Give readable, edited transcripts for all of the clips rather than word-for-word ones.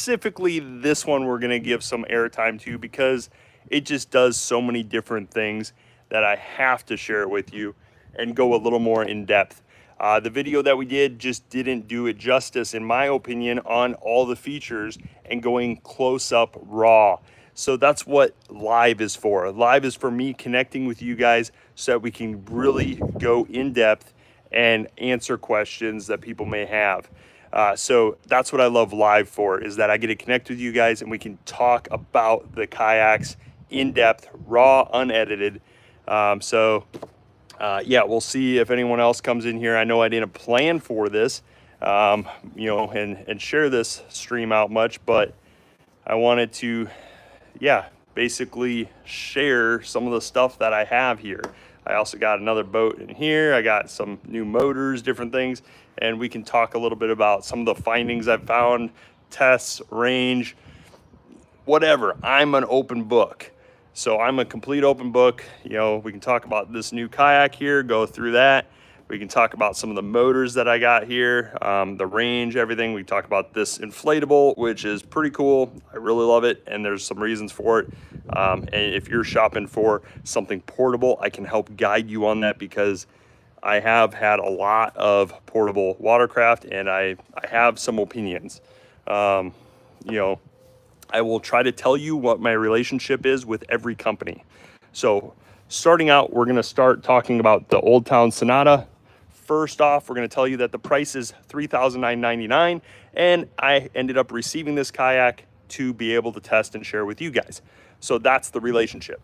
specifically this one we're gonna give some airtime to because it just does so many different things that I have to share it with you and go a little more in depth. The video that we did just didn't do it justice, in my opinion, on all the features and going close up raw. So that's what live is for. Live is for me connecting with you guys so that we can really go in depth and answer questions that people may have. So that's what I love live for, is that I get to connect with you guys and we can talk about the kayaks in depth, raw, unedited. Yeah, we'll see if anyone else comes in here. I know I didn't plan for this, you know, and share this stream out much, but I wanted to, yeah, basically share some of the stuff that I have here. I also got another boat in here. I got some new motors, different things, and we can talk a little bit about some of the findings I've found, tests, range, whatever. I'm an open book. So I'm a complete open book. You know, we can talk about this new kayak here, go through that. We can talk about some of the motors that I got here, the range, everything. We talk about this inflatable, which is pretty cool. I really love it, and there's some reasons for it. And if you're shopping for something portable, I can help guide you on that because I have had a lot of portable watercraft, and I have some opinions. You know, I will try to tell you what my relationship is with every company. So starting out, we're gonna start talking about the Old Town Sonata. First off, we're gonna tell you that the price is $3,999, and I ended up receiving this kayak to be able to test and share with you guys. So that's the relationship.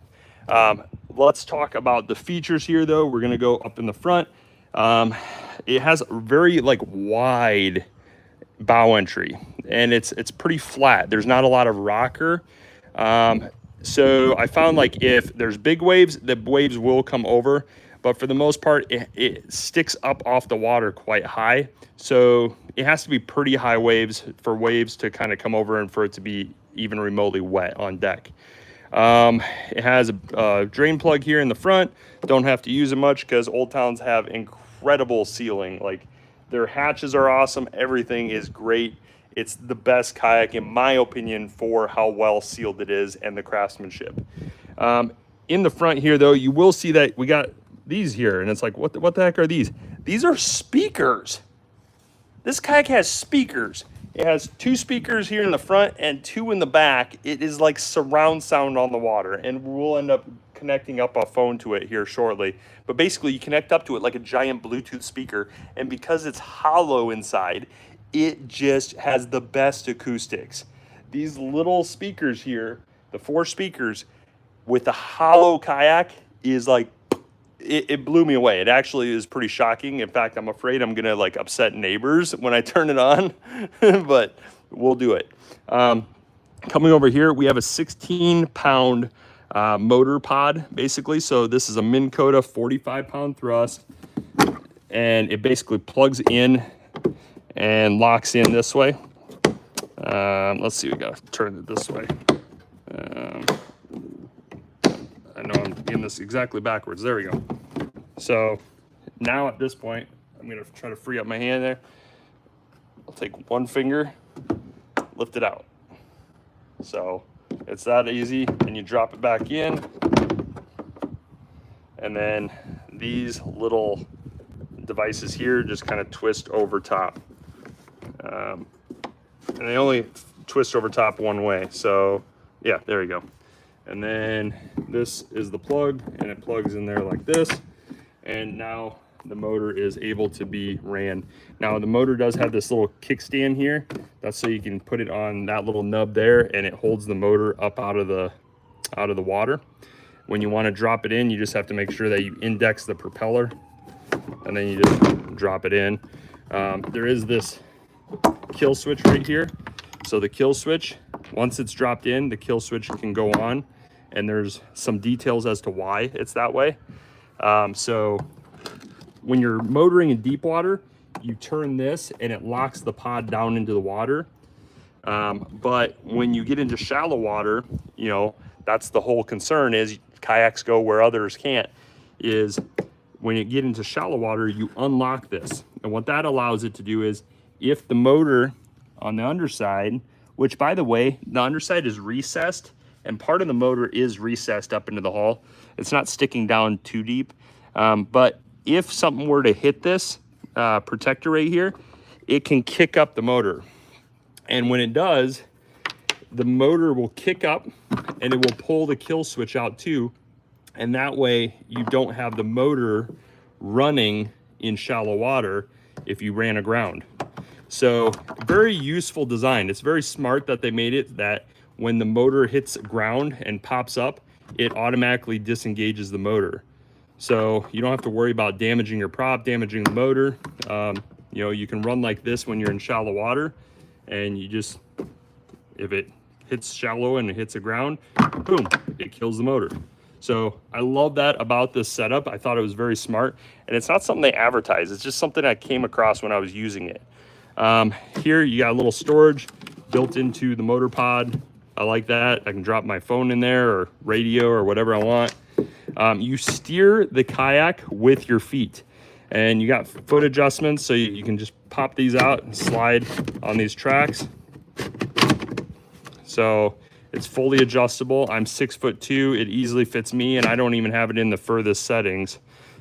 Let's talk about the features here though. We're gonna go up in the front. It has a very wide bow entry, and it's pretty flat. There's not a lot of rocker. So I found if there's big waves, the waves will come over, but for the most part, it sticks up off the water quite high. So it has to be pretty high waves for waves to kind of come over and for it to be even remotely wet on deck. It has a drain plug here in the front. Don't have to use it much because Old Towns have incredible sealing. Their hatches are awesome. Everything is great. It's the best kayak, in my opinion, for how well sealed it is and the craftsmanship. In the front here, though, you will see that we got these here, and it's what the heck are these? These are speakers. This kayak has speakers. It has 2 speakers here in the front and 2 in the back. It is like surround sound on the water, and we'll end up connecting up a phone to it here shortly. But basically, you connect up to it like a giant Bluetooth speaker, and because it's hollow inside, it just has the best acoustics. These little speakers here, the 4 speakers with the hollow kayak, is it blew me away. It actually is pretty shocking. In fact, I'm afraid I'm gonna upset neighbors when I turn it on, but we'll do it. Coming over here, we have a 16-pound motor pod, basically. So this is a Minn Kota 45-pound thrust, and it basically plugs in and locks in this way. Let's see, we gotta turn it this way. I know I'm getting this exactly backwards. There we go. So now at this point, I'm gonna try to free up my hand there. I'll take one finger, lift it out. So it's that easy, and you drop it back in. And then these little devices here just kind of twist over top. And they only twist over top one way. So yeah, there we go. And then this is the plug, and it plugs in there like this. And now the motor is able to be ran. Now the motor does have this little kickstand here. That's so you can put it on that little nub there, and it holds the motor up out of the water. When you want to drop it in, you just have to make sure that you index the propeller, and then you just drop it in. There is this kill switch right here. So the kill switch, once it's dropped in, the kill switch can go on, and there's some details as to why it's that way. So when you're motoring in deep water, you turn this and it locks the pod down into the water. But when you get into shallow water, you know, that's the whole concern, is kayaks go where others can't, is when you get into shallow water, you unlock this. And what that allows it to do is, if the motor on the underside which, by the way, the underside is recessed, and part of the motor is recessed up into the hull. It's not sticking down too deep, but if something were to hit this protector right here, it can kick up the motor. And when it does, the motor will kick up and it will pull the kill switch out too. And that way you don't have the motor running in shallow water if you ran aground. So very useful design. It's very smart that they made it that when the motor hits ground and pops up, it automatically disengages the motor. So you don't have to worry about damaging your prop, damaging the motor. You know, you can run like this when you're in shallow water, and you just, if it hits shallow and it hits the ground, boom, it kills the motor. So I love that about this setup. I thought it was very smart, and it's not something they advertise. It's just something I came across when I was using it. Here you got a little storage built into the motor pod. I like that. I can drop my phone in there or radio or whatever I want. You steer the kayak with your feet, and you got foot adjustments, so you can just pop these out and slide on these tracks. So it's fully adjustable. I'm 6'2". It easily fits me, and I don't even have it in the furthest settings.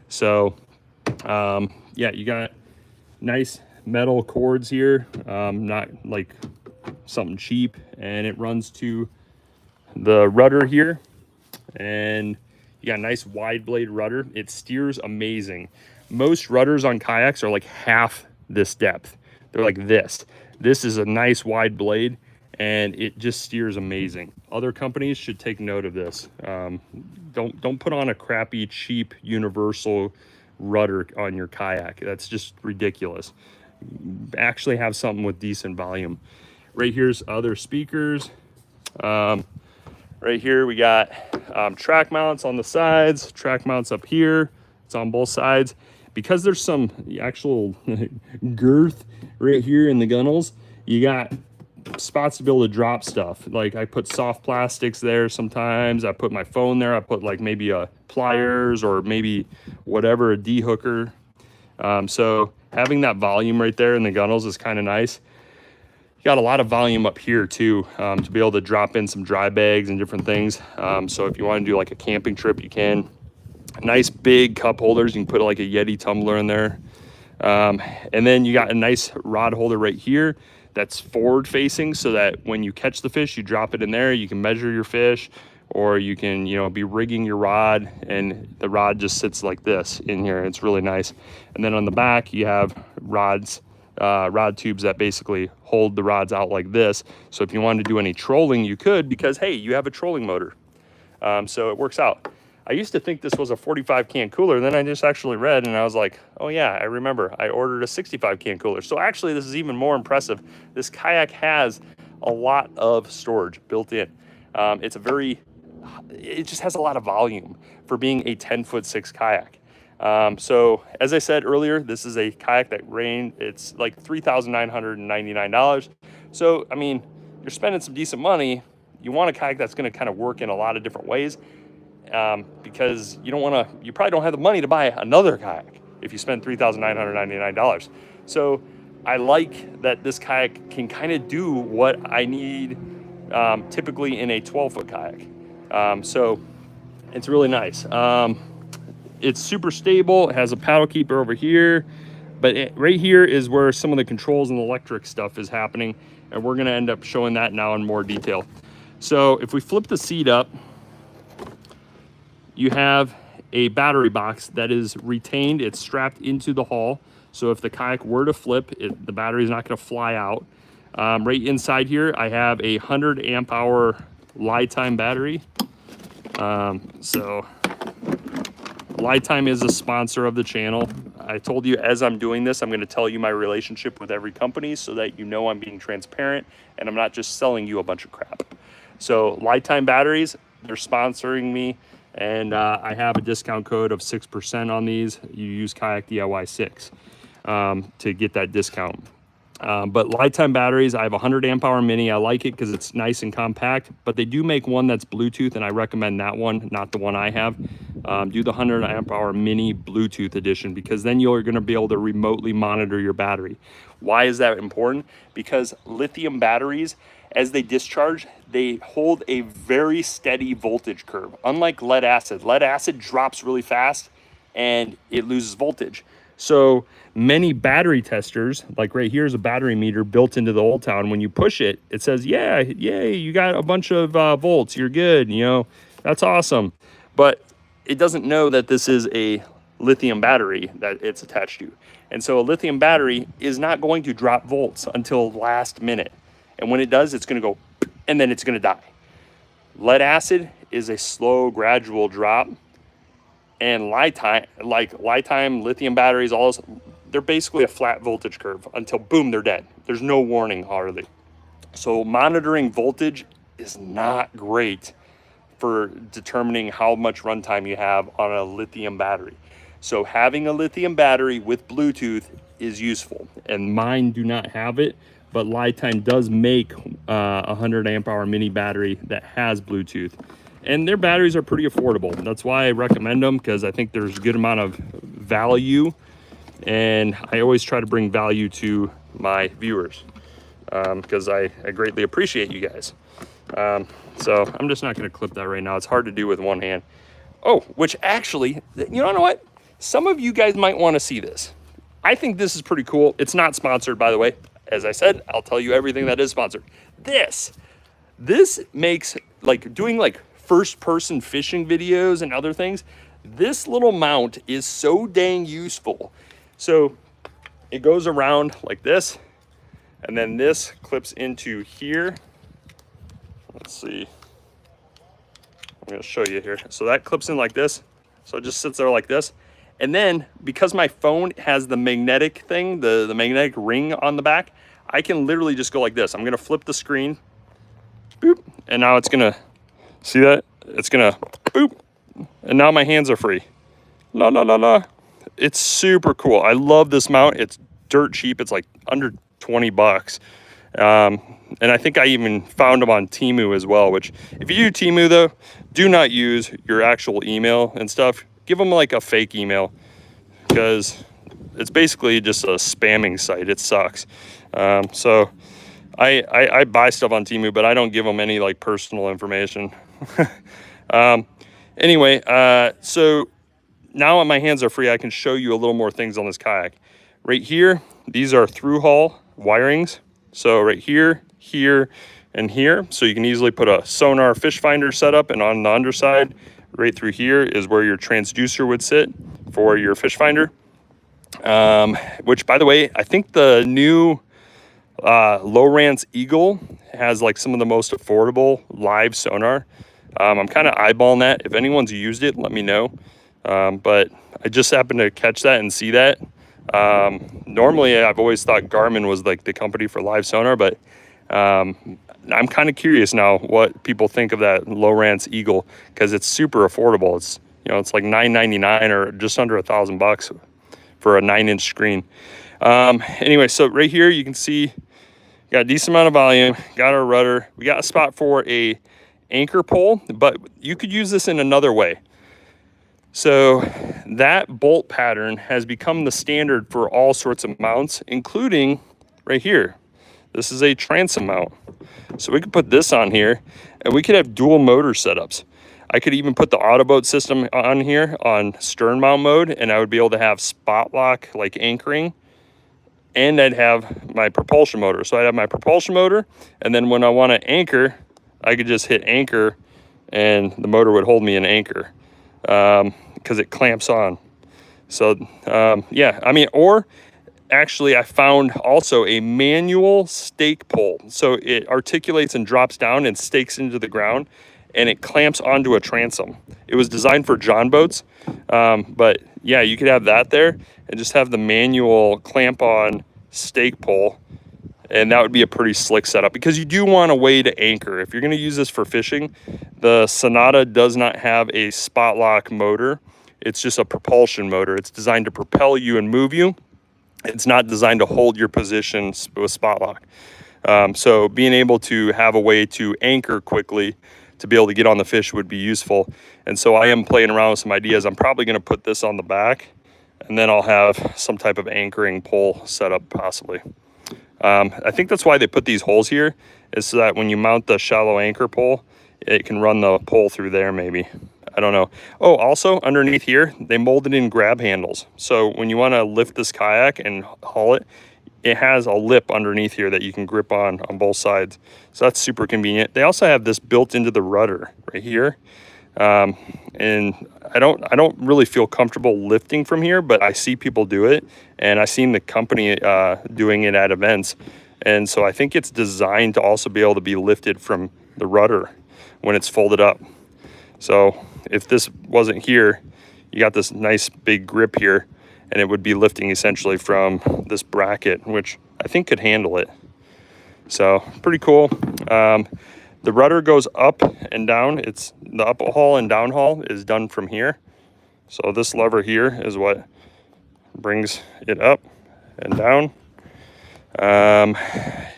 So yeah, you got nice metal cords here, not like something cheap, and it runs to the rudder here, and you got a nice wide blade rudder. It steers amazing. Most rudders on kayaks are like half this depth. They're like this. This is a nice wide blade, and it just steers amazing. Other companies should take note of this. Don't put on a crappy, cheap, universal rudder on your kayak. That's just ridiculous. Actually have something with decent volume. Right here's other speakers. Right here we got track mounts on the sides, track mounts up here. It's on both sides. Because there's some actual girth right here in the gunnels, you got spots to be able to drop stuff. Like I put soft plastics there sometimes. I put my phone there. I put like maybe a pliers or maybe whatever, a D-hooker. So having that volume right there in the gunnels is kind of nice. You got a lot of volume up here too, to be able to drop in some dry bags and different things. So if you want to do like a camping trip, you can. Nice big cup holders. You can put like a Yeti tumbler in there. And then you got a nice rod holder right here that's forward facing, so that when you catch the fish, you drop it in there. You can measure your fish, or you can, you know, be rigging your rod, and the rod just sits like this in here. It's really nice. And then on the back, you have rod tubes that basically hold the rods out like this. So if you wanted to do any trolling, you could, because hey, you have a trolling motor. So it works out. I used to think this was a 45 can cooler, then I just actually read and I was like, oh yeah, I remember I ordered a 65 can cooler. So actually this is even more impressive. This kayak has a lot of storage built in. It just has a lot of volume for being a 10'6" kayak. So as I said earlier, this is a kayak that it's like $3,999. So, I mean, you're spending some decent money. You want a kayak that's going to kind of work in a lot of different ways, because you probably don't have the money to buy another kayak if you spend $3,999. So I like that this kayak can kind of do what I need, typically in a 12-foot kayak. So it's really nice. It's super stable. It has a paddle keeper over here, but right here is where some of the controls and the electric stuff is happening, and we're going to end up showing that now in more detail. So if we flip the seat up, you have a battery box that is retained. It's strapped into the hull, so if the kayak were to flip, the battery is not going to fly out. Right inside here, I have a 100 amp hour LITIME battery. So LITIME is a sponsor of the channel. I told you as I'm doing this, I'm going to tell you my relationship with every company so that you know I'm being transparent and I'm not just selling you a bunch of crap. So LITIME batteries, they're sponsoring me, and I have a discount code of 6% on these. You use KayakDIY 6 to get that discount. But LITIME batteries, I have a 100 amp hour mini. I like it because it's nice and compact, but they do make one that's Bluetooth, and I recommend that one, not the one I have. Do the 100 amp hour mini Bluetooth edition, because then you're going to be able to remotely monitor your battery. Why is that important? Because lithium batteries as they discharge, they hold a very steady voltage curve. Unlike lead acid drops really fast and it loses voltage. So many battery testers, like right here is a battery meter built into the Old Town. When you push it, it says, yeah, yay, you got a bunch of volts, you're good, you know, that's awesome. But it doesn't know that this is a lithium battery that it's attached to. And so a lithium battery is not going to drop volts until last minute. And when it does, it's going to go, and then it's going to die. Lead acid is a slow, gradual drop. And LITIME, lithium batteries, all this, they're basically a flat voltage curve until boom, they're dead. There's no warning hardly. So monitoring voltage is not great for determining how much runtime you have on a lithium battery. So having a lithium battery with Bluetooth is useful, and mine do not have it, but LITIME does make a 100 amp hour mini battery that has Bluetooth, and their batteries are pretty affordable. That's why I recommend them, because I think there's a good amount of value, and I always try to bring value to my viewers, because I greatly appreciate you guys. So I'm just not going to clip that right now. It's hard to do with one hand. Oh, which actually, you know what? Some of you guys might want to see this. I think this is pretty cool. It's not sponsored, by the way. As I said, I'll tell you everything that is sponsored. This makes, like, doing like first person fishing videos and other things. This little mount is so dang useful. So it goes around like this, and then this clips into here. Let's see. I'm going to show you here. So that clips in like this. So it just sits there like this. And then because my phone has the magnetic thing, the magnetic ring on the back, I can literally just go like this. I'm going to flip the screen. Boop. And now it's going to, see that? It's going to boop. And now my hands are free. La, la, la, la. It's super cool. I love this mount. It's dirt cheap. It's like under 20 bucks. And I think I even found them on Temu as well, which if you do Temu though, do not use your actual email and stuff. Give them like a fake email, because it's basically just a spamming site. It sucks. So I buy stuff on Temu, but I don't give them any like personal information. Anyway, so now my hands are free. I can show you a little more things on this kayak. Right here, these are through hull wirings. So right here, here, and here. So you can easily put a sonar fish finder setup, and on the underside, right through here is where your transducer would sit for your fish finder. Which, by the way, I think the new Lowrance Eagle has like some of the most affordable live sonar. I'm kind of eyeballing that. If anyone's used it, let me know. But I just happened to catch that and see that. Normally I've always thought Garmin was like the company for live sonar, but I'm kind of curious now what people think of that Lowrance Eagle, because it's super affordable. It's, you know, it's like $9.99 or just under $1,000 for a 9-inch screen. Anyway, so right here you can see got a decent amount of volume, got our rudder. We got a spot for a anchor pole, but you could use this in another way. So that bolt pattern has become the standard for all sorts of mounts, including right here. This is a transom mount. So we could put this on here, and we could have dual motor setups. I could even put the AUTOBOAT system on here on stern mount mode, and I would be able to have spot lock like anchoring, and I'd have my propulsion motor. So I'd have my propulsion motor, and then when I want to anchor, I could just hit anchor, and the motor would hold me in anchor. Because it clamps on. So yeah, I mean, or actually I found also a manual stake pole. So it articulates and drops down and stakes into the ground, and it clamps onto a transom. It was designed for John boats, but yeah, you could have that there and just have the manual clamp on stake pole, and that would be a pretty slick setup, because you do want a way to anchor. If you're going to use this for fishing, the Sonata does not have a spot lock motor. It's just a propulsion motor. It's designed to propel you and move you. It's not designed to hold your position with spot lock. So being able to have a way to anchor quickly to be able to get on the fish would be useful. And so I am playing around with some ideas. I'm probably going to put this on the back, and then I'll have some type of anchoring pole set up possibly. I think that's why they put these holes here, is so that when you mount the shallow anchor pole, it can run the pole through there maybe. I don't know. Oh, also underneath here, they molded in grab handles. So when you want to lift this kayak and haul it, it has a lip underneath here that you can grip on both sides. So that's super convenient. They also have this built into the rudder right here. And I don't really feel comfortable lifting from here, but I see people do it, and I've seen the company doing it at events. And so I think it's designed to also be able to be lifted from the rudder when it's folded up. So if this wasn't here, you got this nice big grip here, and it would be lifting essentially from this bracket, which I think could handle it. So pretty cool. The rudder goes up and down. It's the up haul and down haul is done from here. So this lever here is what brings it up and down.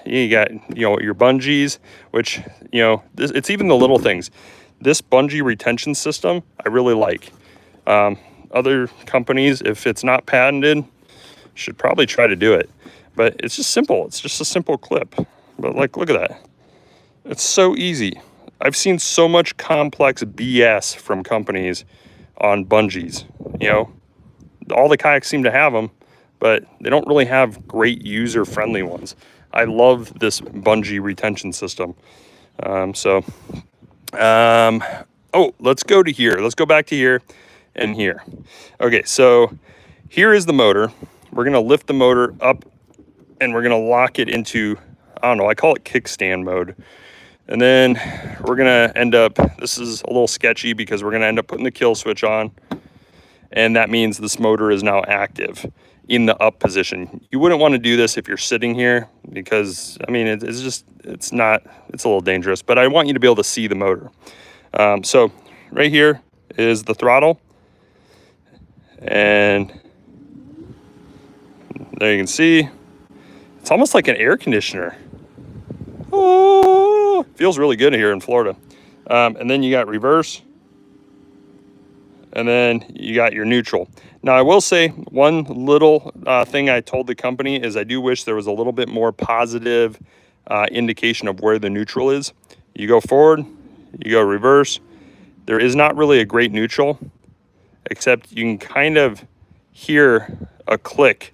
You got, your bungees, which, it's even the little things. This bungee retention system, I really like. Other companies, if it's not patented, should probably try to do it. But it's just simple. It's just a simple clip. But like, look at that. It's so easy. I've seen so much complex BS from companies on bungees. All the kayaks seem to have them, but they don't really have great user-friendly ones. I love this bungee retention system. Oh, let's go to here. Let's go back to here and here. Okay, so here is the motor. We're gonna lift the motor up and we're gonna lock it into, I don't know, I call it kickstand mode. And then we're gonna end up, this is a little sketchy because we're gonna end up putting the kill switch on, and that means this motor is now active in the up position. You wouldn't want to do this if you're sitting here because, I mean, it's a little dangerous, but I want you to be able to see the motor. So right here is the throttle, and there you can see, it's almost like an air conditioner. Oh, feels really good here in Florida. And then you got reverse, and then you got your neutral. Now I will say one little thing I told the company is I do wish there was a little bit more positive indication of where the neutral is. You go forward, you go reverse. There is not really a great neutral, except you can kind of hear a click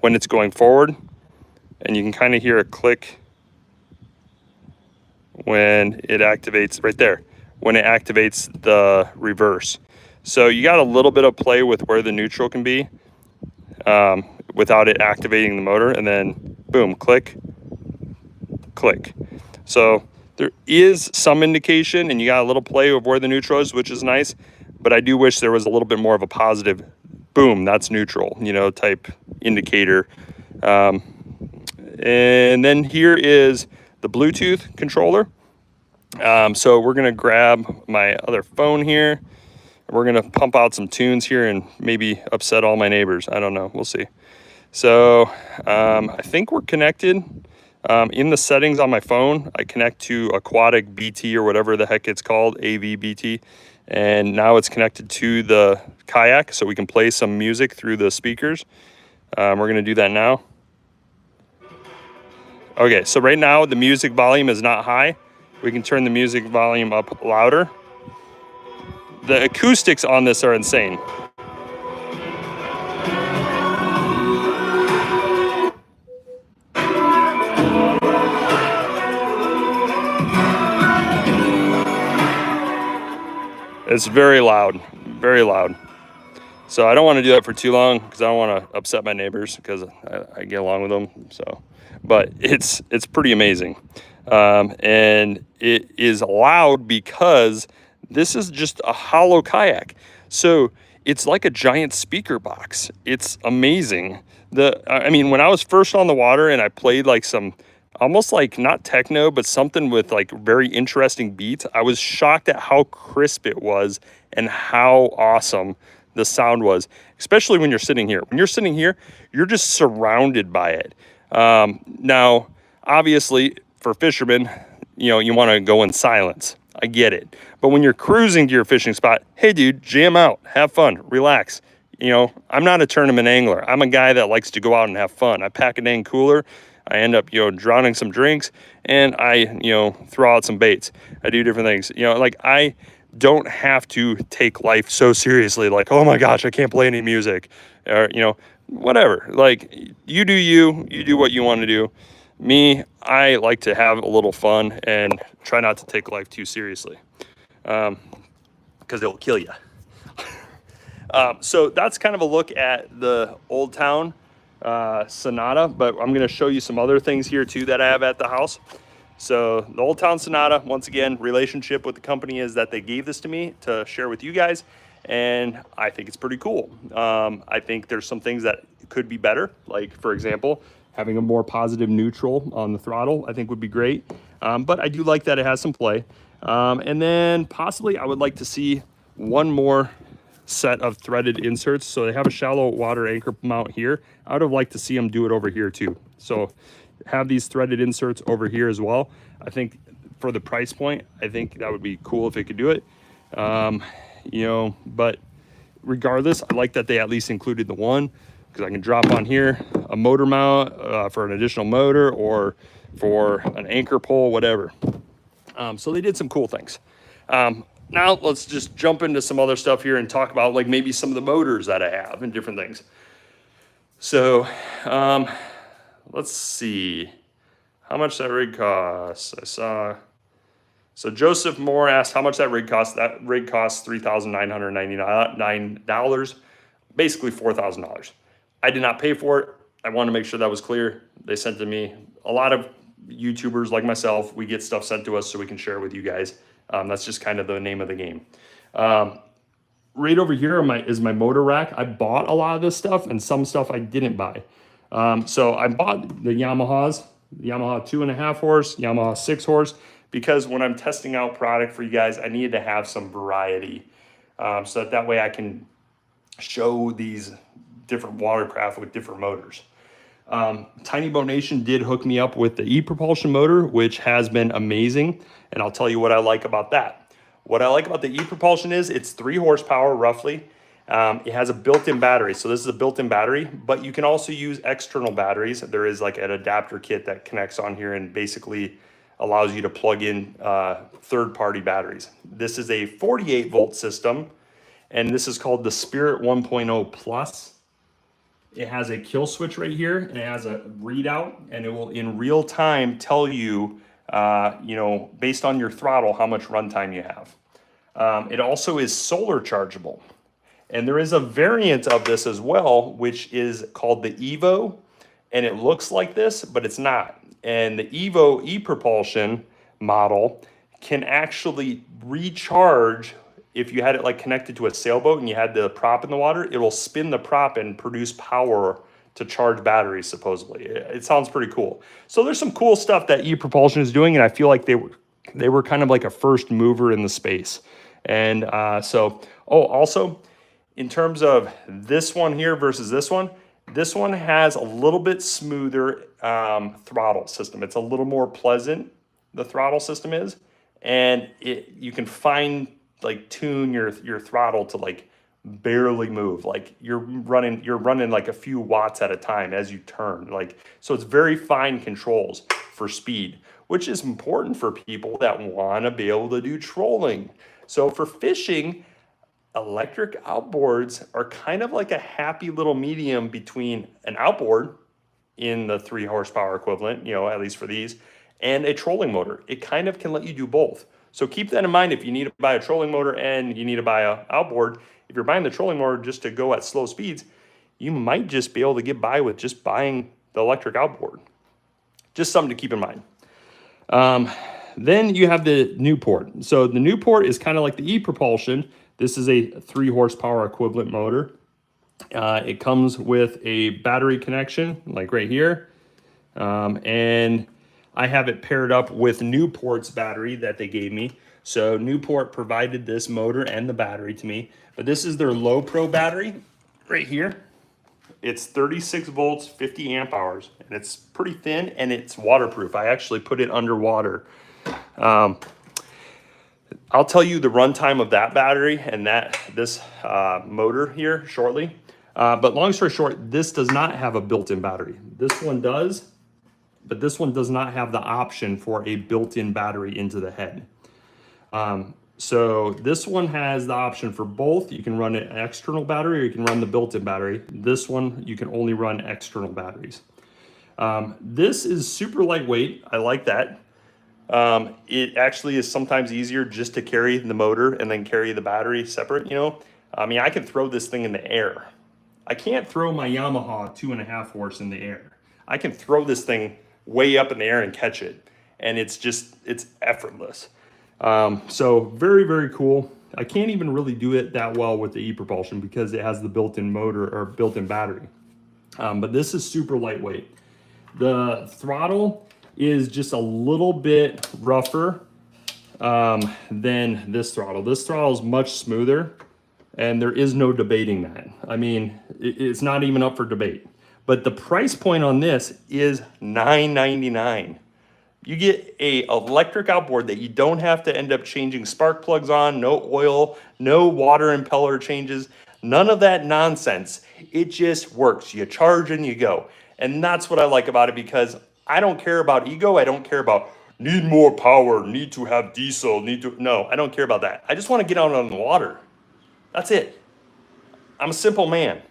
when it's going forward, and you can kind of hear a click when it activates right there, when it activates the reverse. So you got a little bit of play with where the neutral can be without it activating the motor, and then boom, click, click. So there is some indication, and you got a little play of where the neutral is, which is nice, but I do wish there was a little bit more of a positive, boom, that's neutral, type indicator. And then here is the Bluetooth controller. So we're gonna grab my other phone here. We're gonna pump out some tunes here and maybe upset all my neighbors. I don't know, we'll see. So I think we're connected. In the settings on my phone, I connect to Aquatic BT or whatever the heck it's called, AVBT. And now it's connected to the Kayak, so we can play some music through the speakers. We're gonna do that now. Okay, so right now the music volume is not high. We can turn the music volume up louder. The acoustics on this are insane. It's very loud, very loud. So I don't want to do that for too long because I don't want to upset my neighbors because I get along with them. So, but it's pretty amazing. And it is loud because this is just a hollow kayak. So it's like a giant speaker box. It's amazing. I mean, when I was first on the water and I played like some, almost like not techno, but something with like very interesting beats, I was shocked at how crisp it was and how awesome the sound was, especially when you're sitting here. When you're sitting here, you're just surrounded by it. Now, obviously, for fishermen, you want to go in silence. I get it. But when you're cruising to your fishing spot, hey, dude, jam out, have fun, relax. I'm not a tournament angler. I'm a guy that likes to go out and have fun. I pack a dang cooler. I end up, you know, drowning some drinks, and I, you know, throw out some baits. I do different things. You know, like I don't have to take life so seriously, like, oh my gosh, I can't play any music, or, you know, whatever. Like, you do you do what you want to do. Me, I like to have a little fun and try not to take life too seriously, because it'll kill you. So that's kind of a look at the Old Town Sonata, but I'm going to show you some other things here too that I have at the house. So the Old Town Sonata, once again, relationship with the company is that they gave this to me to share with you guys, and I think it's pretty cool. I think there's some things that could be better, like for example, having a more positive neutral on the throttle I think would be great, but I do like that it has some play. And then possibly I would like to see one more set of threaded inserts. So they have a shallow water anchor mount here. I would have liked to see them do it over here too. So have these threaded inserts over here as well. I think for the price point, I think that would be cool if it could do it. You know, but regardless, I like that they at least included the one, because I can drop on here a motor mount for an additional motor or for an anchor pole, whatever. So they did some cool things. Now let's just jump into some other stuff here and talk about like maybe some of the motors that I have and different things. So let's see how much that rig costs. I saw, so Joseph Moore asked how much that rig costs. That rig costs $3,999, basically $4,000. I did not pay for it. I want to make sure that was clear. They sent to me. A lot of YouTubers like myself, we get stuff sent to us so we can share it with you guys. That's just kind of the name of the game. Right over here is my motor rack. I bought a lot of this stuff, and some stuff I didn't buy. So I bought the Yamaha 2.5 horse, Yamaha 6 horse, because when I'm testing out product for you guys, I needed to have some variety, so that way I can show these different watercraft with different motors. Tiny Boat Nation did hook me up with the e-propulsion motor, which has been amazing, and I'll tell you what I like about that. What I like about the e-propulsion is it's 3 horsepower roughly. It has a built-in battery, so this is a built-in battery, but you can also use external batteries. There is like an adapter kit that connects on here and basically allows you to plug in third-party batteries. This is a 48-volt system, and this is called the Spirit 1.0 Plus. It has a kill switch right here, and it has a readout, and it will in real time tell you, you know, based on your throttle, how much runtime you have. It also is solar chargeable. And there is a variant of this as well, which is called the Evo, and it looks like this, but it's not. And the Evo e-propulsion model can actually recharge. If you had it like connected to a sailboat and you had the prop in the water, it will spin the prop and produce power to charge batteries, supposedly. It sounds pretty cool. So there's some cool stuff that e-propulsion is doing, and I feel like they were kind of like a first mover in the space. And also, in terms of this one here versus this one has a little bit smoother throttle system. It's a little more pleasant, the throttle system is, and you can tune your throttle to like barely move. Like you're running like a few watts at a time as you turn. Like, so it's very fine controls for speed, which is important for people that want to be able to do trolling. So for fishing, electric outboards are kind of like a happy little medium between an outboard in the 3 horsepower equivalent, you know, at least for these, and a trolling motor. It kind of can let you do both. So keep that in mind if you need to buy a trolling motor and you need to buy an outboard. If you're buying the trolling motor just to go at slow speeds, you might just be able to get by with just buying the electric outboard. Just something to keep in mind. Then you have the Newport. So the Newport is kind of like the e-propulsion. This is a 3 horsepower equivalent motor. It comes with a battery connection, like right here. And I have it paired up with Newport's battery that they gave me. So Newport provided this motor and the battery to me. But this is their low pro battery right here. It's 36 volts, 50 amp hours, and it's pretty thin and it's waterproof. I actually put it underwater. I'll tell you the runtime of that battery and this motor here shortly. But long story short, this does not have a built-in battery. This one does, but this one does not have the option for a built-in battery into the head. So this one has the option for both. You can run an external battery or you can run the built-in battery. This one, you can only run external batteries. This is super lightweight. I like that. It actually is sometimes easier just to carry the motor and then carry the battery separate, you know. I mean, I can throw this thing in the air. I can't throw my Yamaha 2.5 horse in the air. I can throw this thing way up in the air and catch it. And it's effortless. So very, very cool. I can't even really do it that well with the e-propulsion because it has the built-in motor or built-in battery. But this is super lightweight. The throttle is just a little bit rougher than this throttle. This throttle is much smoother, and there is no debating that. I mean, it's not even up for debate. But the price point on this is $9.99. You get a electric outboard that you don't have to end up changing spark plugs on, no oil, no water impeller changes, none of that nonsense. It just works. You charge and you go. And that's what I like about it, because I don't care about ego. I don't care about need more power, need to have diesel, no, I don't care about that. I just want to get out on the water. That's it. I'm a simple man.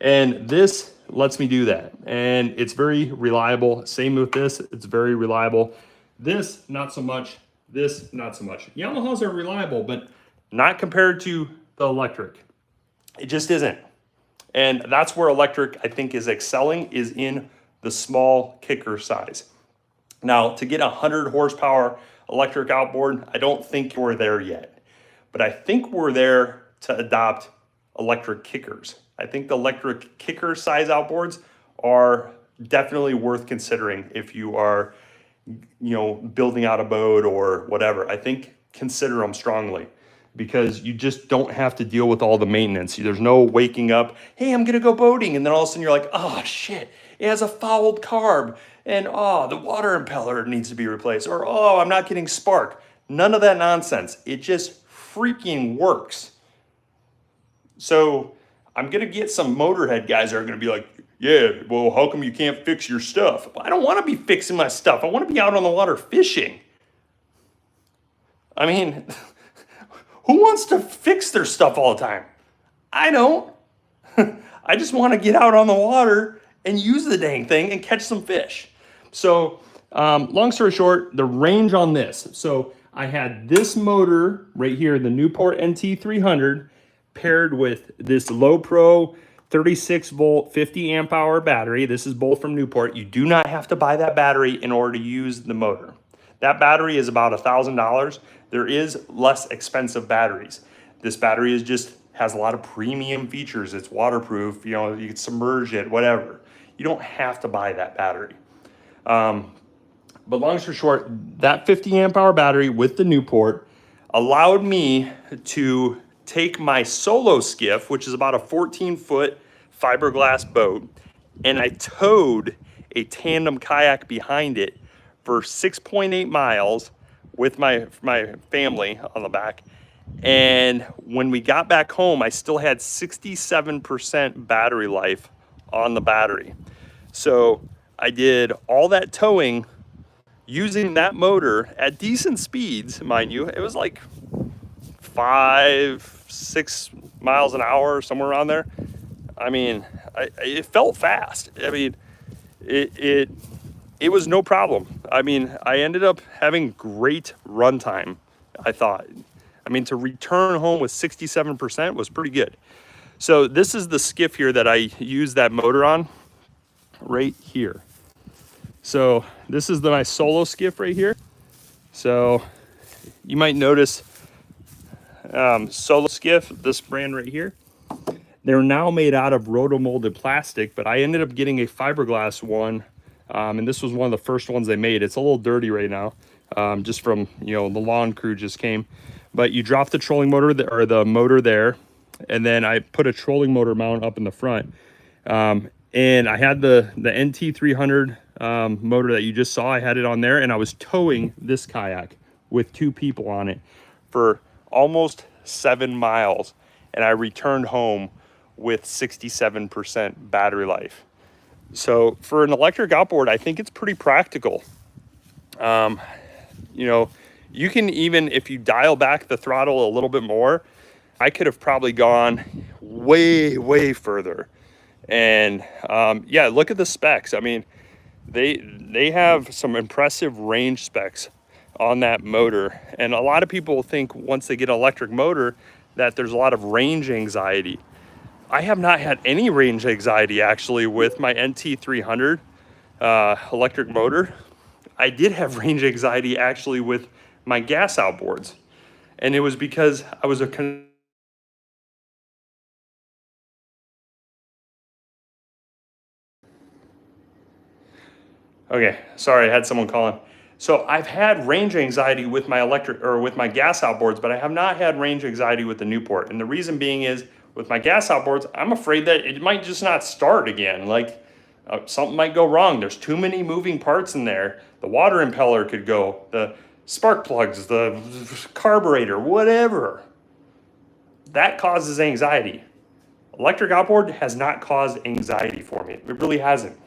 And this lets me do that. And it's very reliable. Same with this, it's very reliable. This, not so much. This, not so much. Yamahas are reliable, but not compared to the electric. It just isn't. And that's where electric, I think, is excelling, is in the small kicker size. Now, to get a 100 horsepower electric outboard, I don't think we're there yet. But I think we're there to adopt electric kickers. I think the electric kicker size outboards are definitely worth considering if you are, you know, building out a boat or whatever. I think consider them strongly, because you just don't have to deal with all the maintenance. There's no waking up, hey, I'm gonna go boating, and then all of a sudden you're like, oh shit, it has a fouled carb, and oh, the water impeller needs to be replaced, or oh, I'm not getting spark. None of that nonsense. It just freaking works. So I'm gonna get some motorhead guys that are gonna be like, yeah, well, how come you can't fix your stuff? Well, I don't wanna be fixing my stuff. I wanna be out on the water fishing. I mean, who wants to fix their stuff all the time? I don't. I just wanna get out on the water and use the dang thing and catch some fish. So long story short, the range on this. So I had this motor right here, the Newport NT300, paired with this Low Pro 36 volt 50 amp hour battery. This is both from Newport. You do not have to buy that battery in order to use the motor. That battery is about $1,000. There is less expensive batteries. This battery is just has a lot of premium features. It's waterproof, you know, you can submerge it, whatever. You don't have to buy that battery. But long story short, that 50 amp hour battery with the Newport allowed me to take my solo skiff, which is about a 14-foot fiberglass boat, and I towed a tandem kayak behind it for 6.8 miles with my family on the back. And when we got back home, I still had 67% battery life on the battery. So I did all that towing using that motor at decent speeds, mind you. It was like 5-6 miles an hour, somewhere around there. I mean, it felt fast. I mean, it was no problem. I mean, I ended up having great runtime, I thought. I mean, to return home with 67% was pretty good. So this is the skiff here that I use that motor on, right here. So this is my solo skiff right here. So you might notice solo skiff, this brand right here. They're now made out of rotomolded plastic, but I ended up getting a fiberglass one, and this was one of the first ones they made. It's a little dirty right now, just from, you know, the lawn crew just came. But you drop the trolling motor or the motor there, and then I put a trolling motor mount up in the front. And I had the NT300 motor that you just saw. I had it on there, and I was towing this kayak with 2 people on it for almost 7 miles, and I returned home with 67% battery life. So for an electric outboard, I think it's pretty practical. You know, you can even, if you dial back the throttle a little bit more, I could have probably gone way further. And yeah, look at the specs. I mean, they have some impressive range specs on that motor. And a lot of people think once they get an electric motor that there's a lot of range anxiety. I have not had any range anxiety actually with my NT300 electric motor. I did have range anxiety actually with my gas outboards. And it was because I was okay, sorry, I had someone calling. So I've had range anxiety with my electric or with my gas outboards, but I have not had range anxiety with the Newport. And the reason being is with my gas outboards, I'm afraid that it might just not start again. Like something might go wrong. There's too many moving parts in there. The water impeller could go, the spark plugs, the carburetor, whatever. That causes anxiety. Electric outboard has not caused anxiety for me. It really hasn't.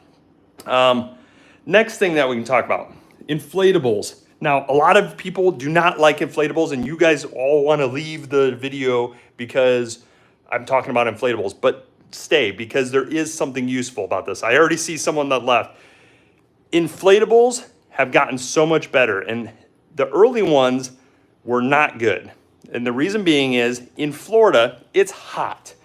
Next thing that we can talk about, inflatables. Now, a lot of people do not like inflatables, and you guys all want to leave the video because I'm talking about inflatables, but stay because there is something useful about this. I already see someone that left. Inflatables have gotten so much better, and the early ones were not good. And the reason being is in Florida, it's hot.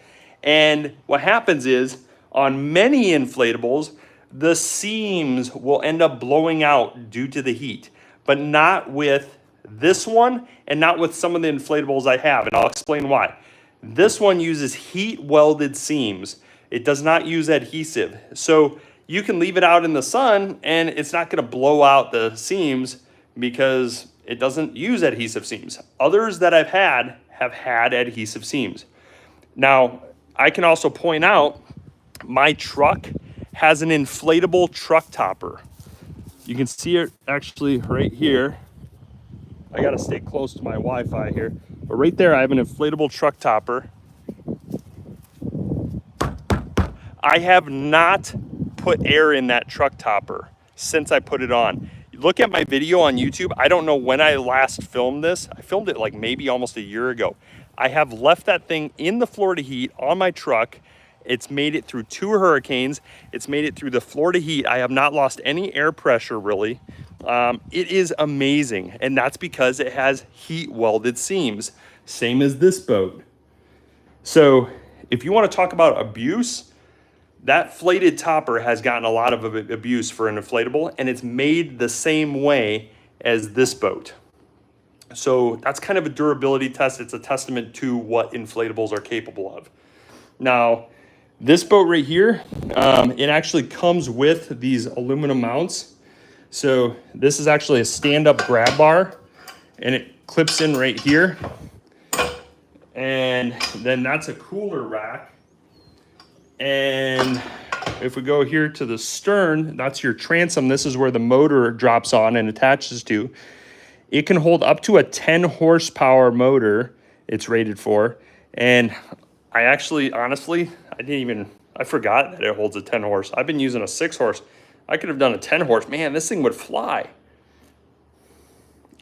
And what happens is on many inflatables, the seams will end up blowing out due to the heat, but not with this one and not with some of the inflatables I have. And I'll explain why. This one uses heat welded seams. It does not use adhesive. So you can leave it out in the sun and it's not going to blow out the seams because it doesn't use adhesive seams. Others that I've had have had adhesive seams. Now, I can also point out my truck has an inflatable truck topper. You can see it actually right here. I gotta stay close to my Wi-Fi here. But right there, I have an inflatable truck topper. I have not put air in that truck topper since I put it on. Look at my video on YouTube. I don't know when I last filmed this. I filmed it like maybe almost a year ago. I have left that thing in the Florida heat on my truck. It's made it through 2 hurricanes. It's made it through the Florida heat. I have not lost any air pressure really. It is amazing. And that's because it has heat welded seams, same as this boat. So if you want to talk about abuse, that flated topper has gotten a lot of abuse for an inflatable, and it's made the same way as this boat. So that's kind of a durability test. It's a testament to what inflatables are capable of. Now, this boat right here, it actually comes with these aluminum mounts. So this is actually a stand-up grab bar, and it clips in right here. And then that's a cooler rack. And if we go here to the stern, that's your transom. This is where the motor drops on and attaches to. It can hold up to a 10 horsepower motor it's rated for. And I actually, honestly, I forgot that it holds a 10 horse. I've been using a 6 horse. I could have done a 10 horse. Man, this thing would fly.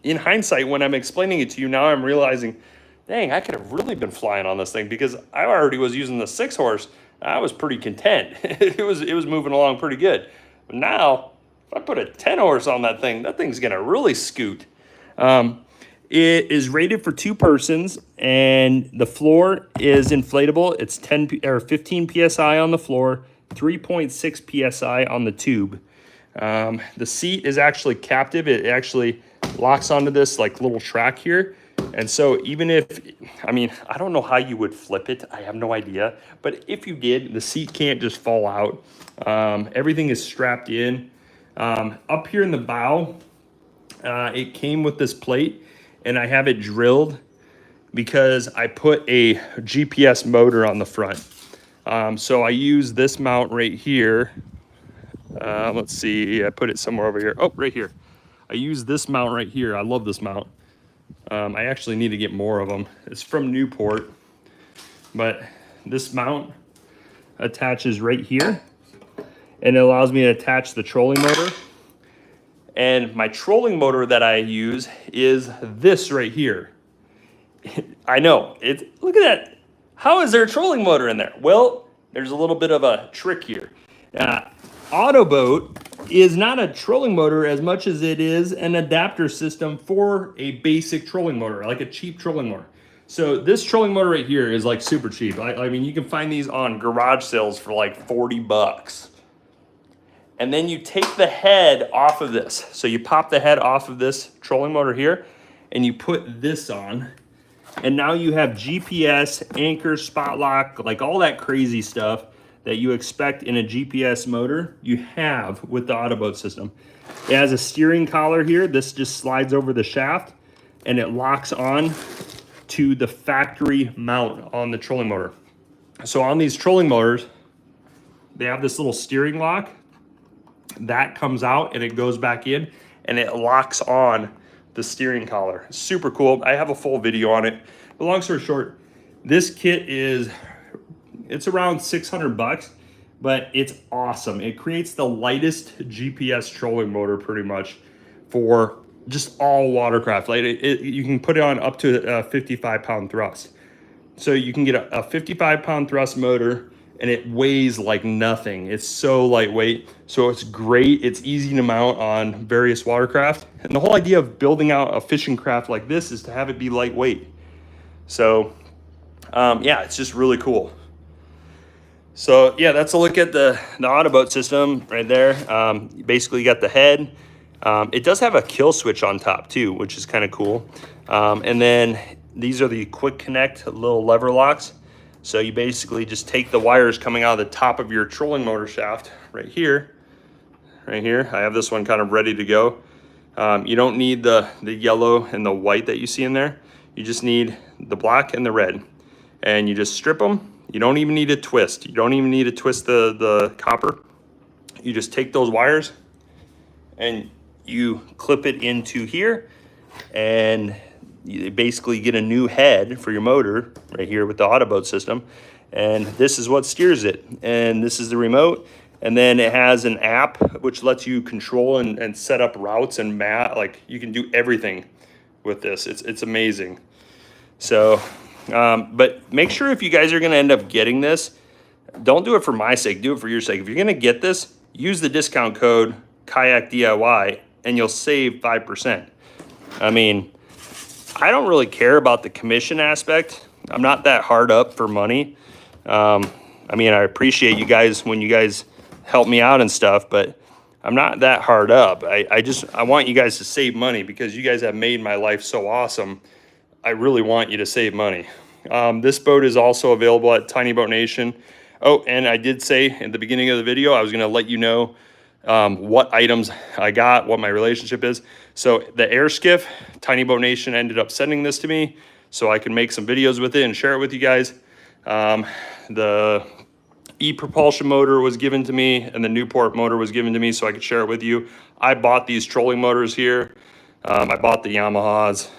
In hindsight, when I'm explaining it to you now, I'm realizing, dang, I could have really been flying on this thing because I already was using the 6 horse. I was pretty content. It was moving along pretty good. But now, if I put a 10 horse on that thing's gonna really scoot. It is rated for 2 persons, and the floor is inflatable. It's 15 psi on the floor, 3.6 psi on the tube. The seat is actually captive. It actually locks onto this like little track here. And so even if, I don't know how you would flip it. I have no idea. But if you did, the seat can't just fall out. Everything is strapped in. Up here in the bow, it came with this plate, and I have it drilled because I put a GPS motor on the front. So I use this mount right here. Let's see, I put it somewhere over here. Oh, right here. I use this mount right here. I love this mount. I actually need to get more of them. It's from Newport, but this mount attaches right here. and it allows me to attach the trolling motor. And my trolling motor that I use is this right here. I know, look at that. How is there a trolling motor in there? Well, there's a little bit of a trick here. AUTOBOAT is not a trolling motor as much as it is an adapter system for a basic trolling motor, like a cheap trolling motor. So this trolling motor right here is like super cheap. I mean, you can find these on garage sales for like 40 bucks. And then you take the head off of this. So you pop the head off of this trolling motor here and you put this on. And now you have GPS, anchor, spot lock, like all that crazy stuff that you expect in a GPS motor, you have with the AUTOBOAT system. It has a steering collar here. This just slides over the shaft and it locks on to the factory mount on the trolling motor. So on these trolling motors, they have this little steering lock that comes out and it goes back in and it locks on the steering collar. Super cool. I have a full video on it. But long story short, this kit it's around 600 bucks, but it's awesome. It creates the lightest GPS trolling motor pretty much for just all watercraft. Like you can put it on up to a 55-pound thrust. So you can get a 55-pound thrust motor and it weighs like nothing. It's so lightweight. So it's great. It's easy to mount on various watercraft. And the whole idea of building out a fishing craft like this is to have it be lightweight. So yeah, it's just really cool. So yeah, that's a look at the AUTOBOAT system right there. Basically you got the head. It does have a kill switch on top too, which is kind of cool. And then these are the quick connect little lever locks. So you basically just take the wires coming out of the top of your trolling motor shaft right here. I have this one kind of ready to go. You don't need the yellow and the white that you see in there. You just need the black and the red. And you just strip them. You don't even need a twist. You don't even need to twist the copper. You just take those wires and you clip it into here and you basically get a new head for your motor right here with the AUTOBOAT system. And this is what steers it. And this is the remote. And then it has an app which lets you control and set up routes and map. Like you can do everything with this. It's amazing. So, but make sure if you guys are going to end up getting this, don't do it for my sake, do it for your sake. If you're going to get this, use the discount code KayakDIY and you'll save 5%. I mean, I don't really care about the commission aspect. I'm not that hard up for money. I mean, I appreciate you guys when you guys help me out and stuff, but I'm not that hard up. I want you guys to save money because you guys have made my life so awesome. I really want you to save money. This boat is also available at Tiny Boat Nation. Oh, and I did say at the beginning of the video, I was going to let you know what items I got, what my relationship is. So the air skiff, Tiny Boat Nation ended up sending this to me so I can make some videos with it and share it with you guys. The e-propulsion motor was given to me and the Newport motor was given to me so I could share it with you. I bought these trolling motors here. I bought the Yamahas.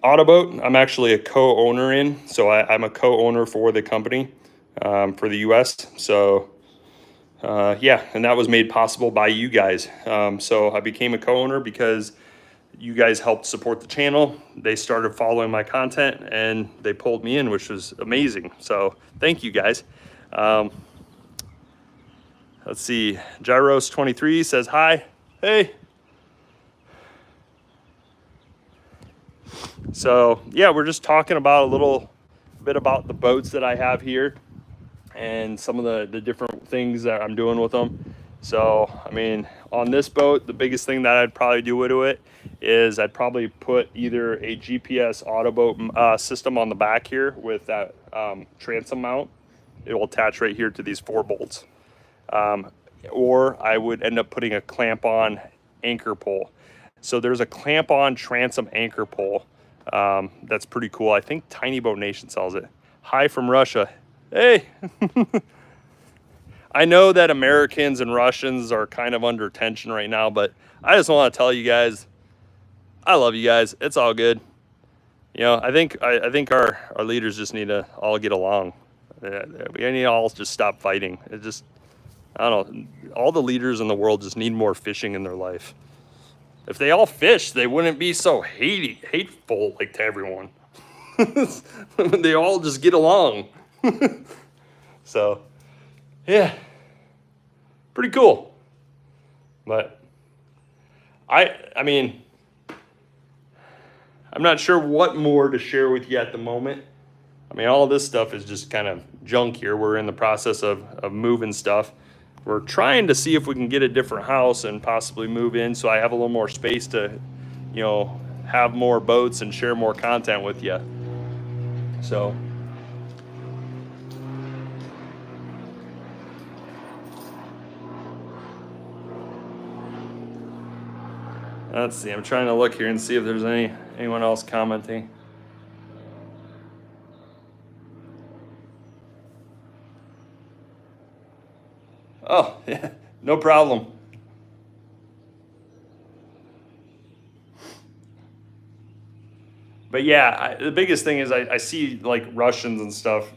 AUTOBOAT, I'm actually a co-owner in, so I'm a co-owner for the company for the US. So yeah, and that was made possible by you guys. So I became a co-owner because you guys helped support the channel. They started following my content and they pulled me in, which was amazing. So thank you guys. Let's see, Gyros23 says hi. Hey. So yeah, we're just talking about a little bit about the boats that I have here and some of the different things that I'm doing with them. So, I mean, on this boat, the biggest thing that I'd probably do to it is I'd probably put either a GPS AUTOBOAT system on the back here with that transom mount. It will attach right here to these 4 bolts. Or I would end up putting a clamp-on anchor pole. So there's a clamp-on transom anchor pole. That's pretty cool. I think Tiny Boat Nation sells it. Hi from Russia. Hey. I know that Americans and Russians are kind of under tension right now, but I just want to tell you guys, I love you guys. It's all good. You know, I think our leaders just need to all get along. We need to all just stop fighting. It just, I don't know. All the leaders in the world just need more fishing in their life. If they all fished, they wouldn't be so hateful like to everyone. They all just get along. So, yeah, pretty cool. But I mean, I'm not sure what more to share with you at the moment. I mean, all this stuff is just kind of junk here. We're in the process of moving stuff. We're trying to see if we can get a different house and possibly move in so I have a little more space to, you know, have more boats and share more content with you. So, let's see. I'm trying to look here and see if there's anyone else commenting. Oh, yeah, no problem. But yeah, the biggest thing is I see like Russians and stuff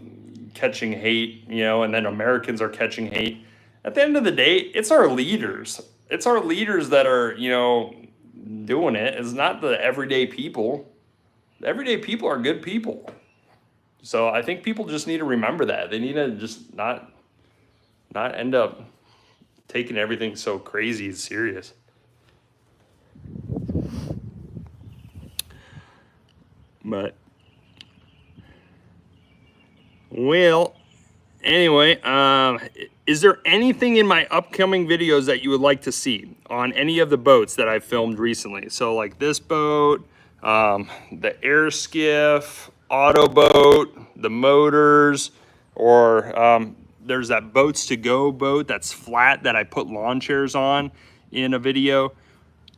catching hate, you know, and then Americans are catching hate. At the end of the day, it's our leaders. It's our leaders that are, you know, doing it. It's not the everyday people. The everyday people are good people. So I think people just need to remember that. They need to just not end up taking everything so crazy and serious. But, well, anyway, is there anything in my upcoming videos that you would like to see on any of the boats that I've filmed recently? So like this boat, the air skiff, AUTOBOAT, the motors, or there's that boats to go boat that's flat that I put lawn chairs on in a video.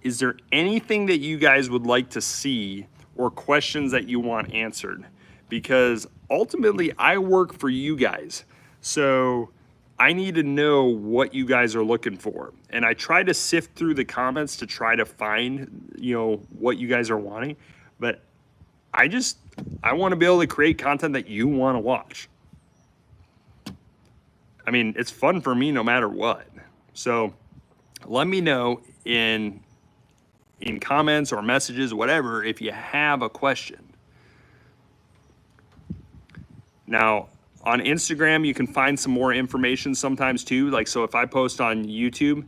Is there anything that you guys would like to see or questions that you want answered? Because ultimately I work for you guys. So I need to know what you guys are looking for. And I try to sift through the comments to try to find, you know, what you guys are wanting. But I want to be able to create content that you want to watch. I mean, it's fun for me no matter what. So let me know in comments or messages, whatever, if you have a question. Now, on Instagram, you can find some more information sometimes too. Like, so if I post on YouTube,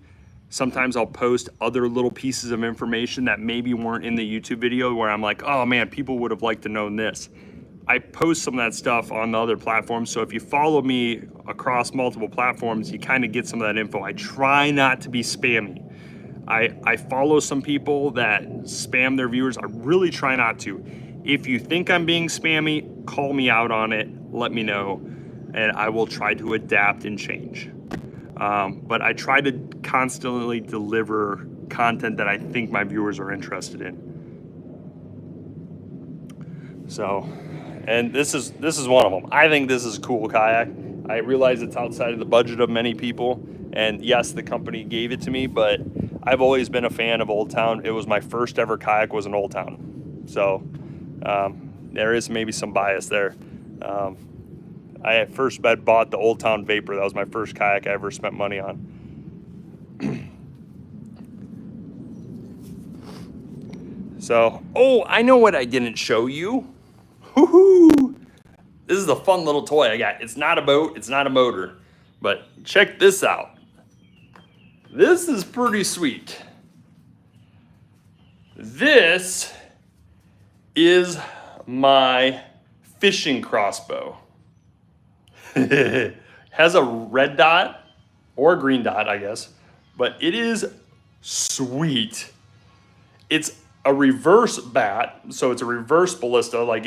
sometimes I'll post other little pieces of information that maybe weren't in the YouTube video where I'm like, oh man, people would have liked to know this. I post some of that stuff on the other platforms. So if you follow me across multiple platforms, you kind of get some of that info. I try not to be spammy. I follow some people that spam their viewers. I really try not to. If you think I'm being spammy, call me out on it, let me know, and I will try to adapt and change. But I try to constantly deliver content that I think my viewers are interested in. So, and this is one of them. I think this is a cool kayak. I realize it's outside of the budget of many people, and yes, the company gave it to me, but I've always been a fan of Old Town. It was my first ever kayak, was an Old Town. So there is maybe some bias there. I at first bought the Old Town Vapor. That was my first kayak I ever spent money on. So, oh, I know what I didn't show you. Woohoo! This is a fun little toy I got. It's not a boat, it's not a motor, but check this out. This is pretty sweet. This is my fishing crossbow. It has a red dot or a green dot, I guess, but it is sweet. It's a reverse bat, so it's a reverse ballista, like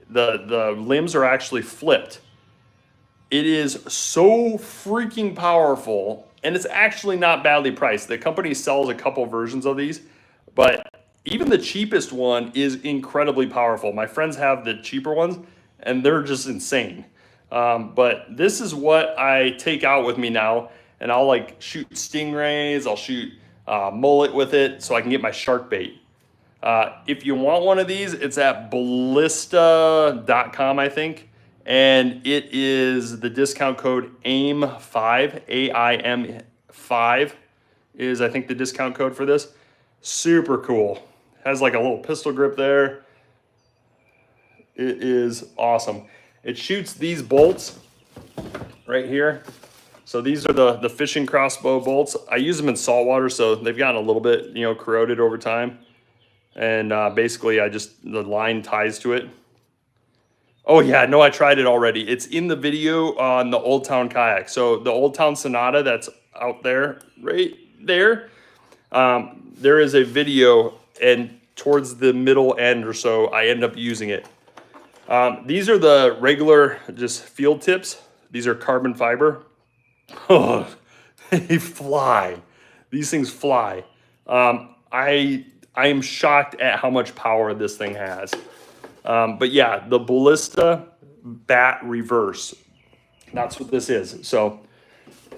the limbs are actually flipped. It is so freaking powerful, and it's actually not badly priced. The company sells a couple versions of these, but even the cheapest one is incredibly powerful. My friends have the cheaper ones, and they're just insane. But this is what I take out with me now, and I'll like shoot stingrays, I'll shoot mullet with it so I can get my shark bait. If you want one of these, it's at ballista.com, I think. And it is the discount code AIM5, AIM5 is I think the discount code for this. Super cool. Has like a little pistol grip there. It is awesome. It shoots these bolts right here. So these are the fishing crossbow bolts. I use them in saltwater, so they've gotten a little bit, you know, corroded over time. And basically the line ties to it. Oh yeah, no, I tried it already. It's in the video on the Old Town Kayak. So the Old Town Sonata that's out there, right there, there is a video, and towards the middle end or so, I end up using it. These are the regular just field tips. These are carbon fiber. Oh, they fly. These things fly. I am shocked at how much power this thing has. But yeah, the Ballista Bat Reverse. That's what this is. So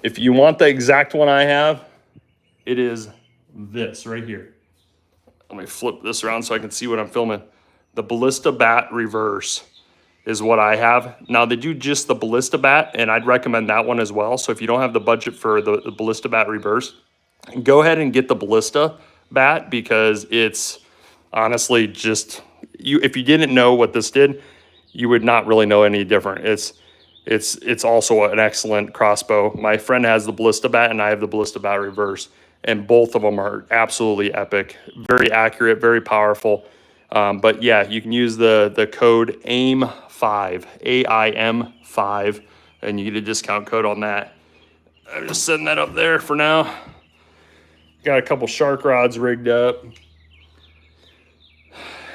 if you want the exact one I have, it is this right here. Let me flip this around so I can see what I'm filming. The Ballista Bat Reverse is what I have. Now they do just the Ballista Bat, and I'd recommend that one as well. So if you don't have the budget for the Ballista Bat Reverse, go ahead and get the Ballista Bat, because it's honestly just, if you didn't know what this did, you would not really know any different. It's also an excellent crossbow. My friend has the Ballista Bat and I have the Ballista Bat Reverse, and both of them are absolutely epic. Very accurate, very powerful. But yeah, you can use the code AIM5, AIM5, and you get a discount code on that. I'm just setting that up there for now. Got a couple shark rods rigged up.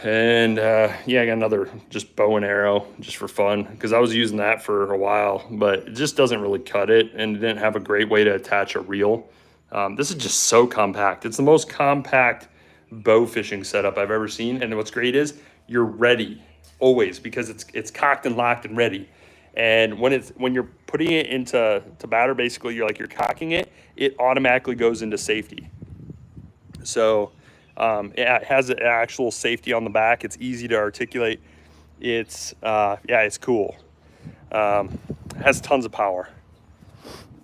And yeah, I got another just bow and arrow just for fun, because I was using that for a while, but it just doesn't really cut it, and it didn't have a great way to attach a reel. This is just so compact. It's the most compact bow fishing setup I've ever seen. And what's great is you're ready always, because it's cocked and locked and ready. And when you're putting it into batter, basically you're cocking it, it automatically goes into safety. So it has an actual safety on the back. It's easy to articulate. It's yeah, it's cool. It has tons of power.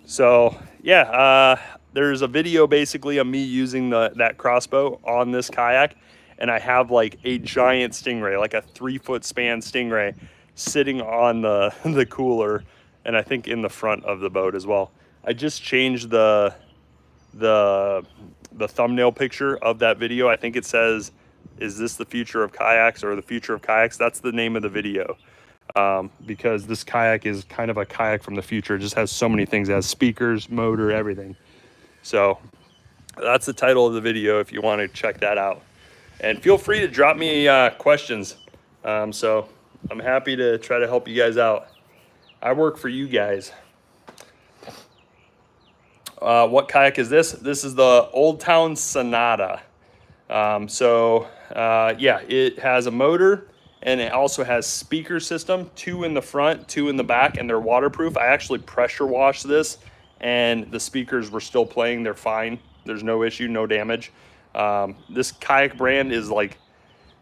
So yeah, there's a video basically of me using that crossbow on this kayak, and I have like a giant stingray, like a 3-foot span stingray, sitting on the cooler, and I think in the front of the boat as well. I just changed the thumbnail picture of that video. I think it says, "Is this the future of kayaks?" or "The future of kayaks." That's the name of the video, because this kayak is kind of a kayak from the future. It just has so many things. It has speakers, motor, everything. So that's the title of the video if you want to check that out. And feel free to drop me questions. So I'm happy to try to help you guys out. I work for you guys. What kayak is this? This is the Old Town Sonata. Yeah, it has a motor, and it also has speaker system, 2 in the front, 2 in the back, and they're waterproof. I actually pressure washed this, and the speakers were still playing. They're fine. There's no issue, no damage. This kayak brand is like,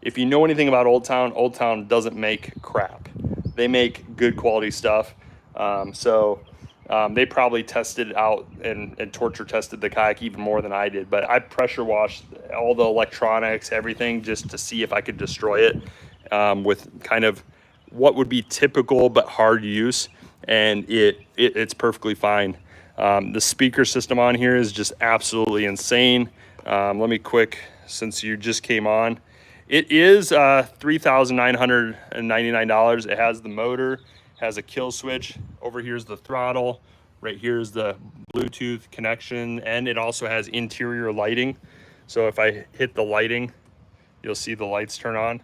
if you know anything about Old Town doesn't make crap. They make good quality stuff. They probably tested out and torture tested the kayak even more than I did. But I pressure washed all the electronics, everything, just to see if I could destroy it with kind of what would be typical but hard use. And it's perfectly fine. The speaker system on here is just absolutely insane. Let me quick, since you just came on. It is $3,999. It has the motor, has a kill switch. Over here's the throttle. Right here's the Bluetooth connection, and it also has interior lighting. So if I hit the lighting, you'll see the lights turn on.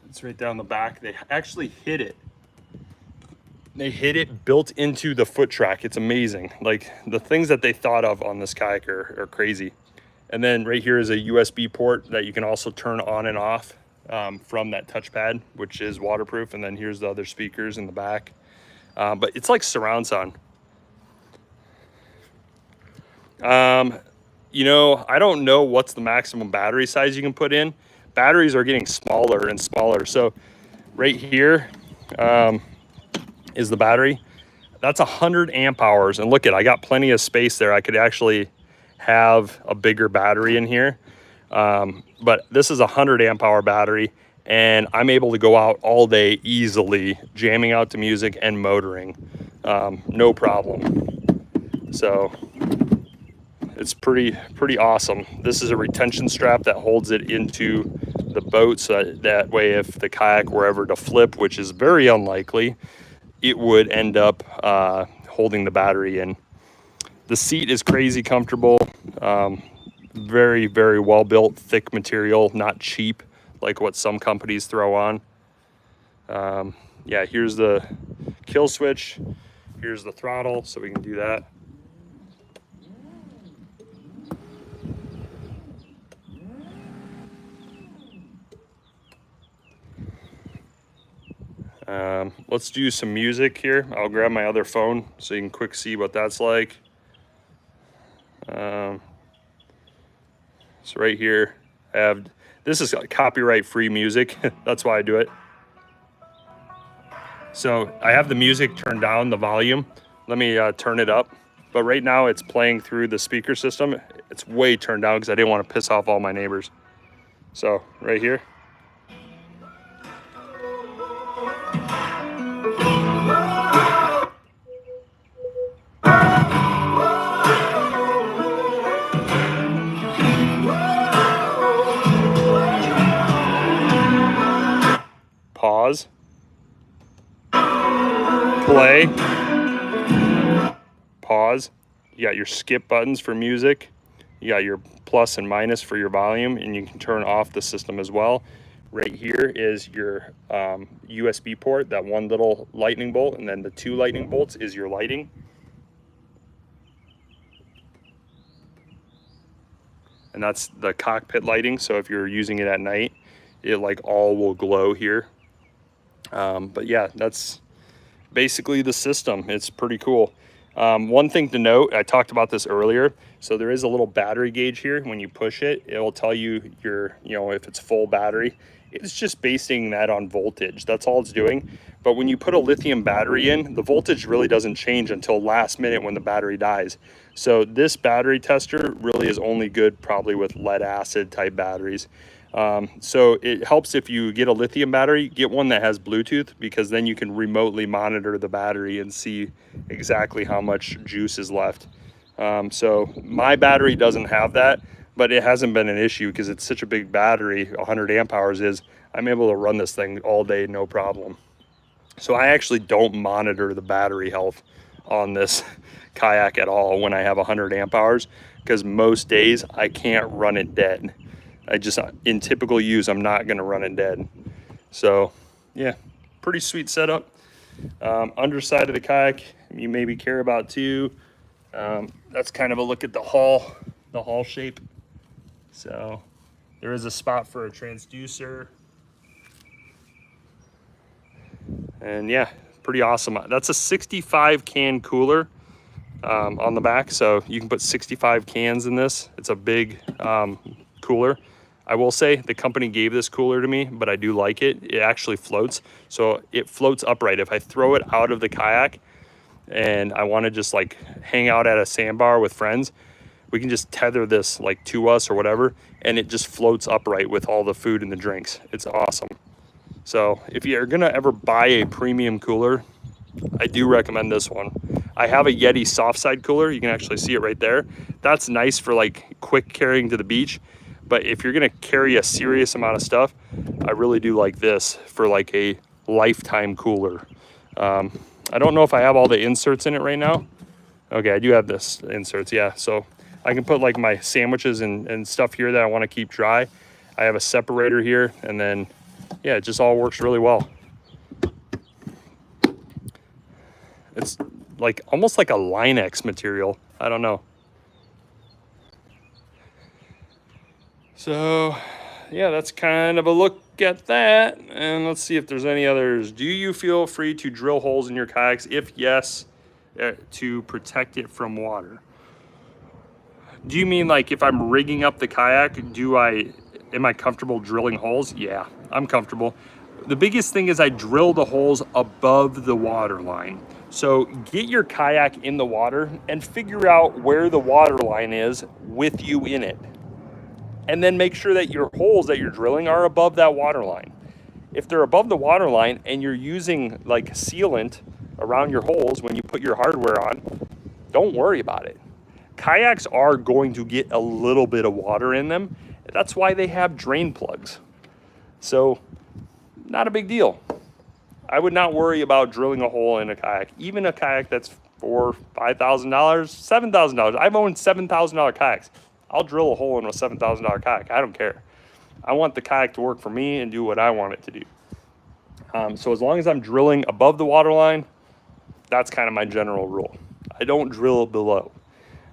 It's right down the back. They actually hit it. They hit it built into the foot track. It's amazing. Like, the things that they thought of on this kayak are crazy. And then right here is a USB port that you can also turn on and off from that touchpad, which is waterproof. And then here's the other speakers in the back. But it's like surround sound. You know, I don't know what's the maximum battery size you can put in, batteries are getting smaller and smaller. So right here is the battery. That's 100 amp hours. And look I got plenty of space there. I could actually have a bigger battery in here. But this is a 100 amp hour battery, and I'm able to go out all day easily, jamming out to music and motoring, no problem. So it's pretty awesome. This is a retention strap that holds it into the boat, so that way if the kayak were ever to flip, which is very unlikely, it would end up holding the battery in. The seat is crazy comfortable. Very, very well built, thick material, not cheap like what some companies throw on. Yeah, here's the kill switch. Here's the throttle, so we can do that. Let's do some music here. I'll grab my other phone so you can quick see what that's like. So right here, I have, this is copyright free music. That's why I do it. So I have the music turned down, the volume. Let me turn it up. But right now it's playing through the speaker system. It's way turned down because I didn't want to piss off all my neighbors. So right here. Pause, play, pause. You got your skip buttons for music. You got your plus and minus for your volume, and you can turn off the system as well. Right here is your USB port, that one little lightning bolt, and then the 2 lightning bolts is your lighting. And that's the cockpit lighting, so if you're using it at night, it like all will glow here. But yeah, that's basically the system. It's pretty cool. One thing to note, I talked about this earlier. So there is a little battery gauge here. When you push it, it will tell you if it's full battery. It's just basing that on voltage. That's all it's doing. But when you put a lithium battery in, the voltage really doesn't change until last minute when the battery dies. So this battery tester really is only good probably with lead acid type batteries. So it helps if you get a lithium battery, get one that has Bluetooth, because then you can remotely monitor the battery and see exactly how much juice is left. So my battery doesn't have that, but it hasn't been an issue because it's such a big battery. 100 amp hours I'm able to run this thing all day, no problem. So I actually don't monitor the battery health on this kayak at all when I have 100 amp hours, because most days I can't run it dead. In typical use, I'm not going to run it dead. So yeah, pretty sweet setup. Underside of the kayak, you maybe care about too. That's kind of a look at the hull shape. So there is a spot for a transducer. And yeah, pretty awesome. That's a 65 can cooler on the back. So you can put 65 cans in this. It's a big cooler. I will say the company gave this cooler to me, but I do like it. It actually floats. So it floats upright. If I throw it out of the kayak and I want to just like hang out at a sandbar with friends, we can just tether this like to us or whatever, and it just floats upright with all the food and the drinks. It's awesome. So if you're gonna ever buy a premium cooler, I do recommend this one. I have a Yeti soft side cooler. You can actually see it right there. That's nice for like quick carrying to the beach. But if you're gonna carry a serious amount of stuff, I really do like this for like a lifetime cooler. I don't know if I have all the inserts in it right now. Okay, I do have this inserts, yeah. So I can put like my sandwiches and stuff here that I wanna keep dry. I have a separator here, and then, yeah, it just all works really well. It's like almost like a Line-X material. I don't know. So yeah, that's kind of a look at that. And let's see if there's any others. Do you feel free to drill holes in your kayaks? If yes, to protect it from water. Do you mean like if I'm rigging up the kayak, do I am I comfortable drilling holes? Yeah, I'm comfortable. The biggest thing is I drill the holes above the water line. So get your kayak in the water and figure out where the water line is with you in it. And then make sure that your holes that you're drilling are above that water line. If they're above the water line and you're using like sealant around your holes when you put your hardware on, don't worry about it. Kayaks are going to get a little bit of water in them. That's why they have drain plugs. So not a big deal. I would not worry about drilling a hole in a kayak, even a kayak that's $4,000, $5,000, $7,000. I've owned $7,000 kayaks. I'll drill a hole in a $7,000 kayak. I don't care. I want the kayak to work for me and do what I want it to do. So as long as I'm drilling above the water line, that's kind of my general rule. I don't drill below.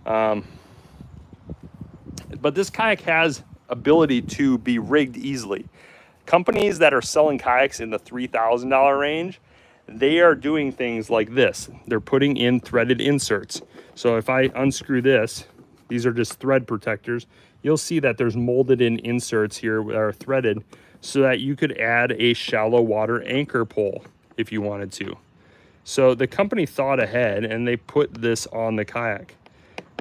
But this kayak has ability to be rigged easily. Companies that are selling kayaks in the $3,000 range, they are doing things like this. They're putting in threaded inserts. So if I unscrew this, these are just thread protectors. You'll see that there's molded in inserts here that are threaded so that you could add a shallow water anchor pole if you wanted to. So the company thought ahead and they put this on the kayak.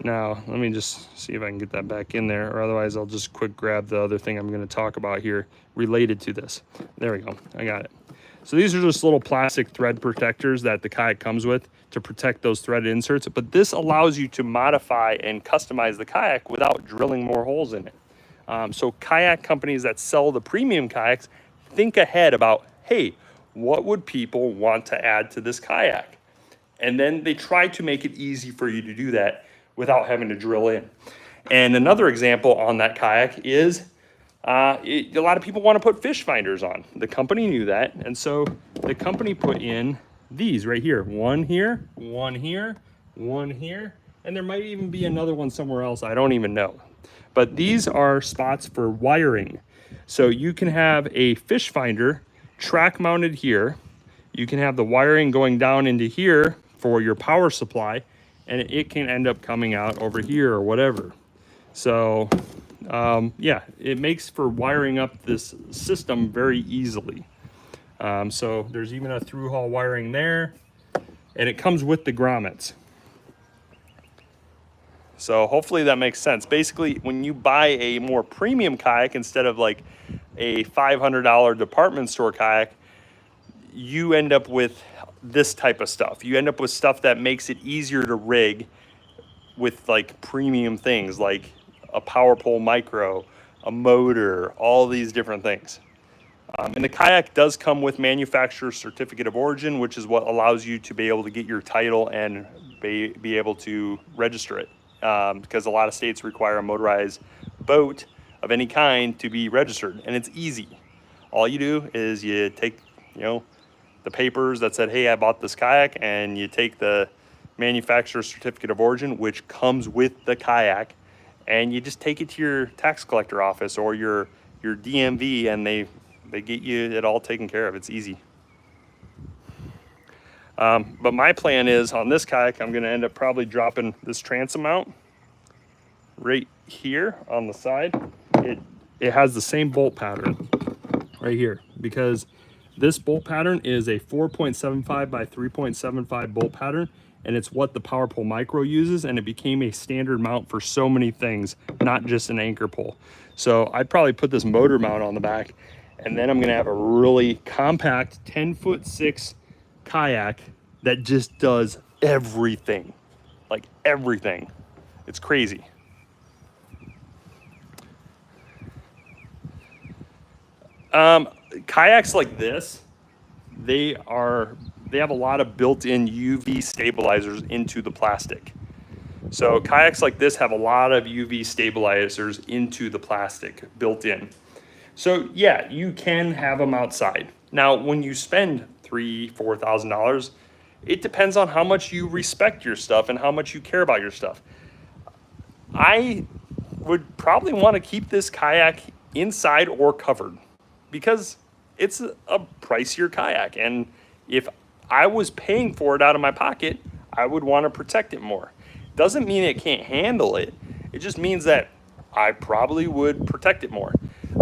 Now, let me just see if I can get that back in there, or otherwise I'll just quick grab the other thing I'm going to talk about here related to this. There we go. I got it. So these are just little plastic thread protectors that the kayak comes with to protect those threaded inserts, but this allows you to modify and customize the kayak without drilling more holes in it. So kayak companies that sell the premium kayaks think ahead about, hey, what would people want to add to this kayak? And then they try to make it easy for you to do that without having to drill in. And another example on that kayak is a lot of people want to put fish finders on. The company knew that, and so the company put in these right here. One here, one here, one here, and there might even be another one somewhere else. I don't even know. But these are spots for wiring. So you can have a fish finder track mounted here. You can have the wiring going down into here for your power supply, and it can end up coming out over here or whatever. So yeah, it makes for wiring up this system very easily. So there's even a through hole wiring there, and it comes with the grommets. So hopefully that makes sense. Basically, when you buy a more premium kayak instead of like a $500 department store kayak, you end up with this type of stuff. You end up with stuff that makes it easier to rig with like premium things like a power pole micro, a motor, all these different things. And the kayak does come with manufacturer's certificate of origin, which is what allows you to be able to get your title and be able to register it. Because a lot of states require a motorized boat of any kind to be registered, and it's easy. All you do is you take, the papers that said, hey, I bought this kayak, and you take the manufacturer's certificate of origin, which comes with the kayak, and you just take it to your tax collector office or your DMV, and they get you it all taken care of. It's easy. But my plan is on this kayak, I'm going to end up probably dropping this transom mount right here on the side. It has the same bolt pattern right here, because this bolt pattern is a 4.75 by 3.75 bolt pattern, and it's what the power pole micro uses, and it became a standard mount for so many things, not just an anchor pole. So I'd probably put this motor mount on the back, and then I'm gonna have a really compact 10'6" kayak that just does everything, like everything. It's crazy. Kayaks like this, they have a lot of built-in UV stabilizers into the plastic. So kayaks like this have a lot of UV stabilizers into the plastic built in. So yeah, you can have them outside. Now, when you spend $3,000, $4,000, it depends on how much you respect your stuff and how much you care about your stuff. I would probably want to keep this kayak inside or covered, because it's a pricier kayak, and if I was paying for it out of my pocket, I would want to protect it more. Doesn't mean it can't handle it. It just means that I probably would protect it more.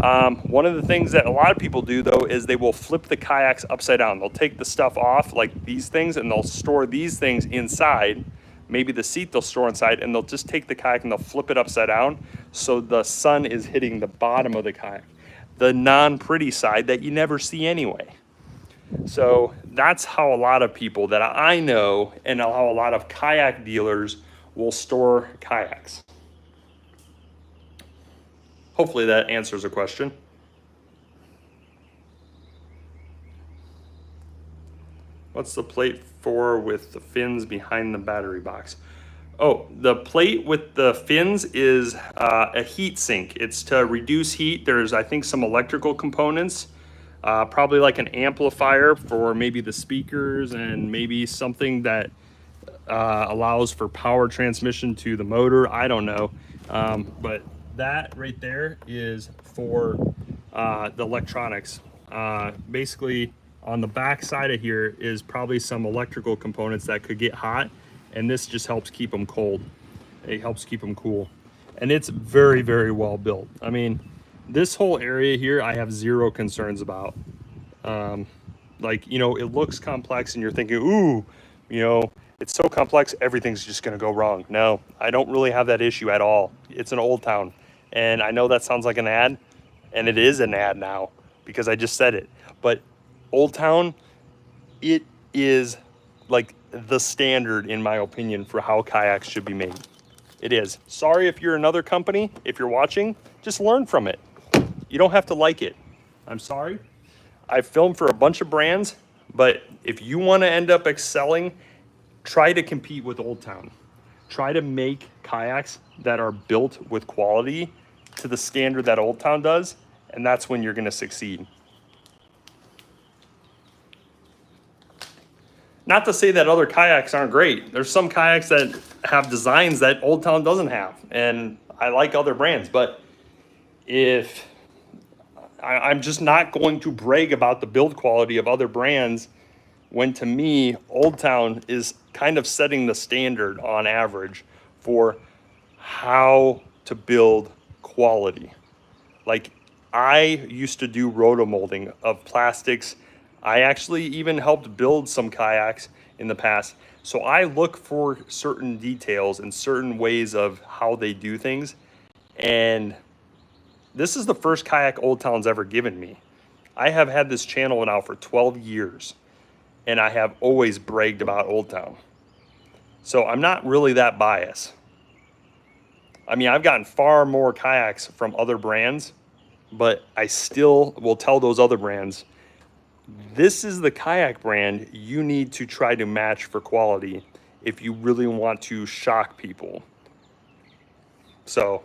One of the things that a lot of people do though is they will flip the kayaks upside down. They'll take the stuff off like these things and they'll store these things inside. Maybe the seat they'll store inside, and they'll just take the kayak and they'll flip it upside down so the sun is hitting the bottom of the kayak, the non-pretty side that you never see anyway. So that's how a lot of people that I know and how a lot of kayak dealers will store kayaks. Hopefully that answers a question. What's the plate for with the fins behind the battery box? Oh, the plate with the fins is a heat sink. It's to reduce heat. There's, I think, some electrical components, probably like an amplifier for maybe the speakers and maybe something that allows for power transmission to the motor. I don't know. But that right there is for the electronics. Basically, on the back side of here is probably some electrical components that could get hot, and this just helps keep them cold. It helps keep them cool. And it's very, very well built. I mean, this whole area here, I have zero concerns about. Like, you know, it looks complex and you're thinking, ooh, you know, it's so complex, everything's just gonna go wrong. No, I don't really have that issue at all. It's an Old Town. And I know that sounds like an ad, and it is an ad now because I just said it. But Old Town, it is like the standard in my opinion for how kayaks should be made. It is. Sorry if you're another company, if you're watching, just learn from it. You don't have to like it. I'm sorry. I've filmed for a bunch of brands, but if you want to end up excelling, try to compete with Old Town. Try to make kayaks that are built with quality to the standard that Old Town does, and that's when you're going to succeed. Not to say that other kayaks aren't great. There's some kayaks that have designs that Old Town doesn't have, and I like other brands, but if I'm just not going to brag about the build quality of other brands when, to me, Old Town is kind of setting the standard on average for how to build quality. Like, I used to do rotomolding of plastics. I actually even helped build some kayaks in the past. So I look for certain details and certain ways of how they do things. And this is the first kayak Old Town's ever given me. I have had this channel now for 12 years, and I have always bragged about Old Town. So I'm not really that biased. I mean, I've gotten far more kayaks from other brands, but I still will tell those other brands, this is the kayak brand you need to try to match for quality if you really want to shock people. So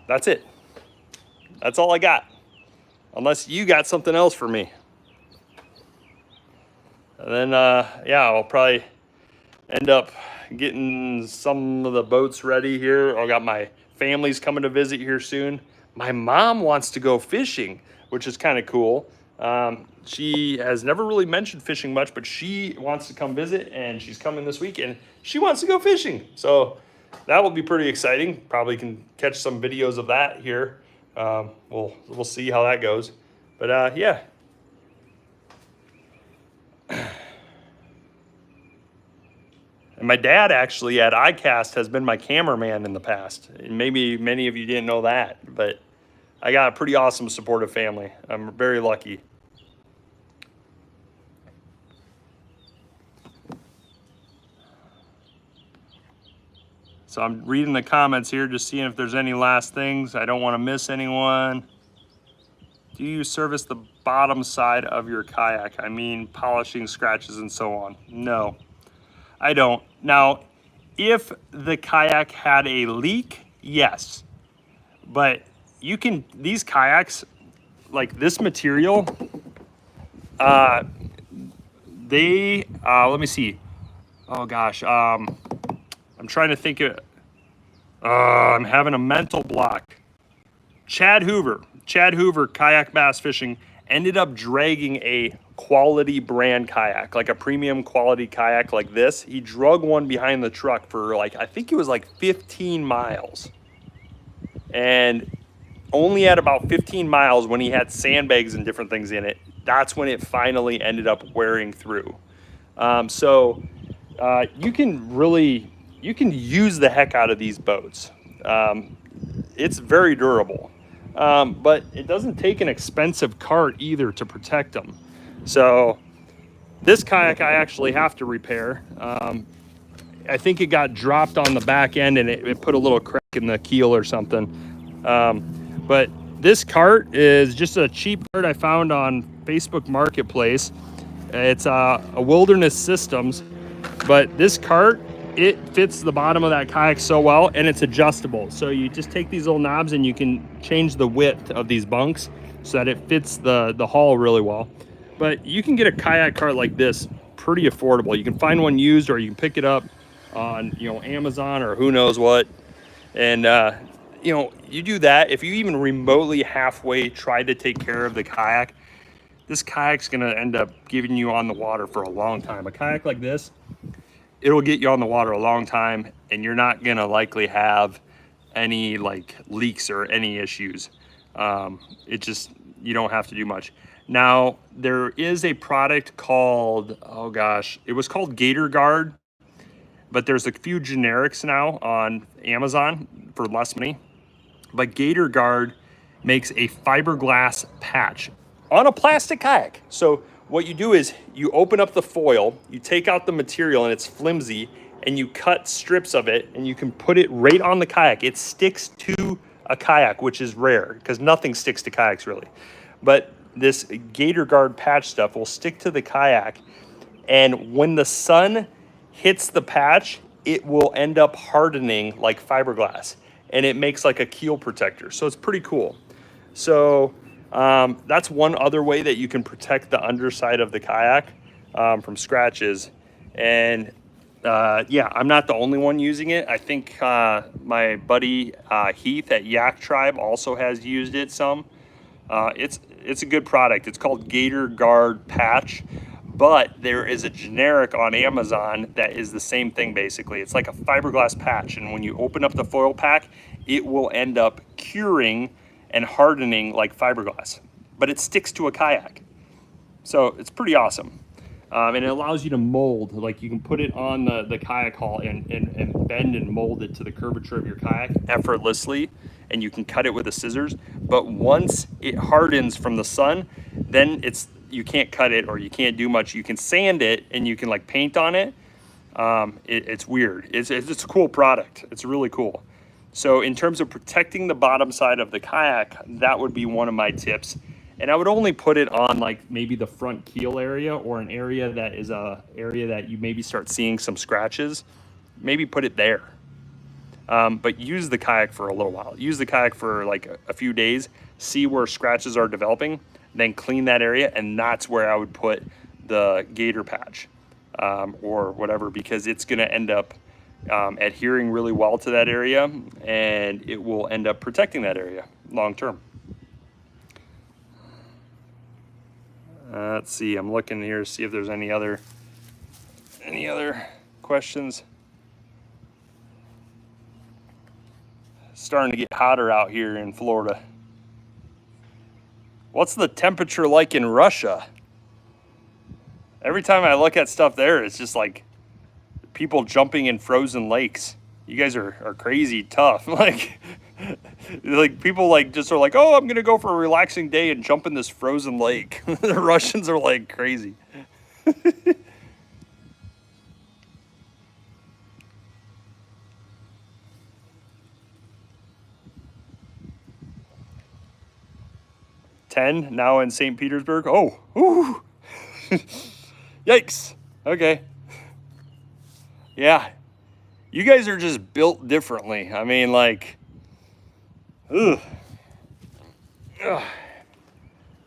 that's it. That's all I got. Unless you got something else for me. And then, yeah, I'll probably end up getting some of the boats ready here. I got my family's coming to visit here soon. My mom wants to go fishing, which is kind of cool. She has never really mentioned fishing much, but she wants to come visit, and she's coming this week, and she wants to go fishing. So that will be pretty exciting. Probably can catch some videos of that here. We'll see how that goes. But yeah. And my dad actually at ICAST has been my cameraman in the past. And maybe many of you didn't know that, but I got a pretty awesome supportive family. I'm very lucky. So I'm reading the comments here, just seeing if there's any last things. I don't want to miss anyone. Do you service the bottom side of your kayak? I mean, polishing, scratches, and so on. No, I don't. Now, if the kayak had a leak, yes. But you can, these kayaks, like this material, let me see. Oh gosh, I'm trying to think of, I'm having a mental block. Chad Hoover, Kayak Bass Fishing, ended up dragging a quality brand kayak, like a premium quality kayak like this. He drug one behind the truck for like, I think it was like 15 miles. And only at about 15 miles, when he had sandbags and different things in it, that's when it finally ended up wearing through. You can use the heck out of these boats. It's very durable, but it doesn't take an expensive cart either to protect them. So this kayak I actually have to repair. I think it got dropped on the back end and it put a little crack in the keel or something. But this cart is just a cheap cart I found on Facebook Marketplace. It's a Wilderness Systems, but this cart, it fits the bottom of that kayak so well, and it's adjustable. So you just take these little knobs and you can change the width of these bunks so that it fits the hull really well. But you can get a kayak cart like this pretty affordable. You can find one used, or you can pick it up on Amazon or who knows what. And you do that. If you even remotely halfway try to take care of the kayak, this kayak's gonna end up giving you on the water for a long time. A kayak like this, it'll get you on the water a long time, and you're not gonna likely have any like leaks or any issues. You don't have to do much. Now, there is a product called, oh gosh, it was called Gator Guard, but there's a few generics now on Amazon for less money. But Gator Guard makes a fiberglass patch on a plastic kayak. So what you do is you open up the foil, you take out the material, and it's flimsy, and you cut strips of it, and you can put it right on the kayak. It sticks to a kayak, which is rare because nothing sticks to kayaks really. But this Gator Guard patch stuff will stick to the kayak, and when the sun hits the patch, it will end up hardening like fiberglass, and it makes like a keel protector. So it's pretty cool. So that's one other way that you can protect the underside of the kayak from scratches. And yeah, I'm not the only one using it. I think my buddy Heath at Yak Tribe also has used it some. It's a good product. It's called Gator Guard Patch, but there is a generic on Amazon that is the same thing basically. It's like a fiberglass patch, and when you open up the foil pack, it will end up curing and hardening like fiberglass, but it sticks to a kayak. So it's pretty awesome. And it allows you to mold, like you can put it on the kayak hull and bend and mold it to the curvature of your kayak effortlessly, and you can cut it with the scissors. But once it hardens from the sun, then you can't cut it or you can't do much. You can sand it and you can like paint on it. It's weird. It's a cool product. It's really cool. So in terms of protecting the bottom side of the kayak, that would be one of my tips. And I would only put it on like maybe the front keel area, or an area that is a area that you maybe start seeing some scratches. Maybe put it there. But use the kayak for a little while. Use the kayak for like a few days, see where scratches are developing, then clean that area, and that's where I would put the gator patch or whatever, because it's gonna end up adhering really well to that area, and it will end up protecting that area long term. Let's see, I'm looking here to see if there's any other questions. Starting to get hotter out here in Florida. What's the temperature like in Russia? Every time I look at stuff there, it's just like people jumping in frozen lakes. You guys are crazy tough. Like people like just are like, oh, I'm gonna go for a relaxing day and jump in this frozen lake. The Russians are like crazy. $10 now in St. Petersburg. Oh, ooh. Yikes. Okay. Yeah. You guys are just built differently. I mean, like, ugh. Ugh.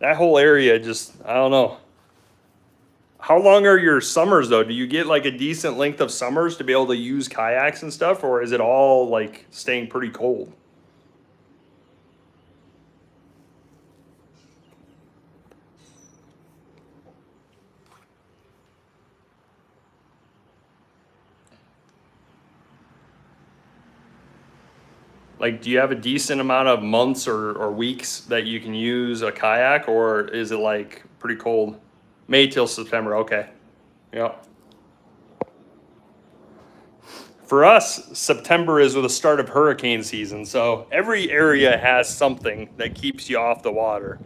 That whole area just, I don't know. How long are your summers though? Do you get like a decent length of summers to be able to use kayaks and stuff, or is it all like staying pretty cold? like, do you have a decent amount of months or weeks that you can use a kayak, or is it like pretty cold? May till September, okay. Yeah. For us, September is the start of hurricane season, so every area has something that keeps you off the water.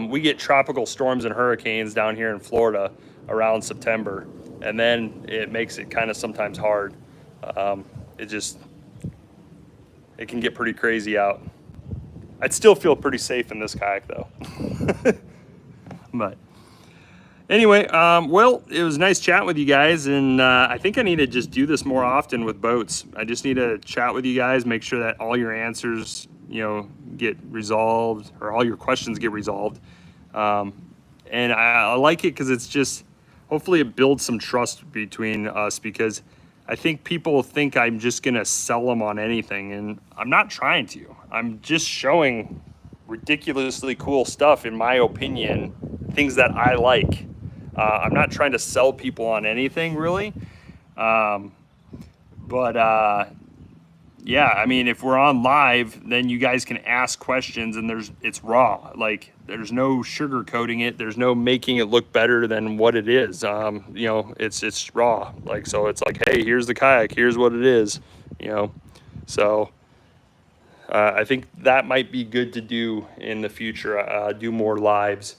We get tropical storms and hurricanes down here in Florida around September, and then it makes it kind of sometimes hard. It can get pretty crazy out. I'd still feel pretty safe in this kayak though. But anyway, well, it was nice chatting with you guys, and I think I need to just do this more often with boats. I just need to chat with you guys, make sure that all your answers, you know, get resolved, or all your questions get resolved. And I like it because it's just, hopefully it builds some trust between us, because I think people think I'm just gonna sell them on anything, and I'm not trying to. I'm just showing ridiculously cool stuff, in my opinion, things that I like. I'm not trying to sell people on anything really. Yeah, I mean, if we're on live, then you guys can ask questions, and it's raw. Like, there's no sugarcoating it. There's no making it look better than what it is. You know, it's raw. Like, so it's like, hey, here's the kayak. Here's what it is. You know, so I think that might be good to do in the future. Do more lives.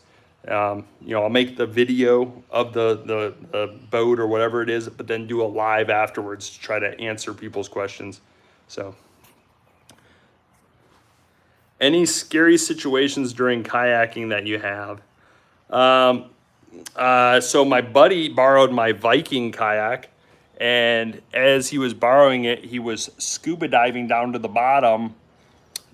You know, I'll make the video of the boat or whatever it is, but then do a live afterwards to try to answer people's questions. So, any scary situations during kayaking that you have? So my buddy borrowed my Viking kayak, and as he was borrowing it, he was scuba diving down to the bottom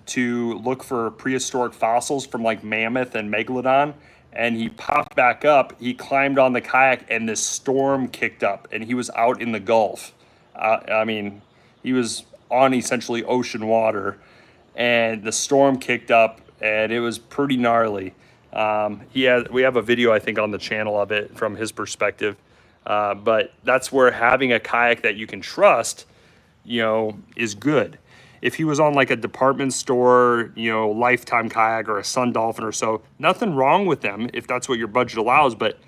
to look for prehistoric fossils from like mammoth and megalodon. And he popped back up, he climbed on the kayak, and this storm kicked up, and he was out in the Gulf. I mean, he was on essentially ocean water, and the storm kicked up, and it was pretty gnarly. We have a video, I think, on the channel of it from his perspective. But that's where having a kayak that you can trust, you know, is good. If he was on like a department store, you know, Lifetime kayak or a Sun Dolphin or so, nothing wrong with them if that's what your budget allows, but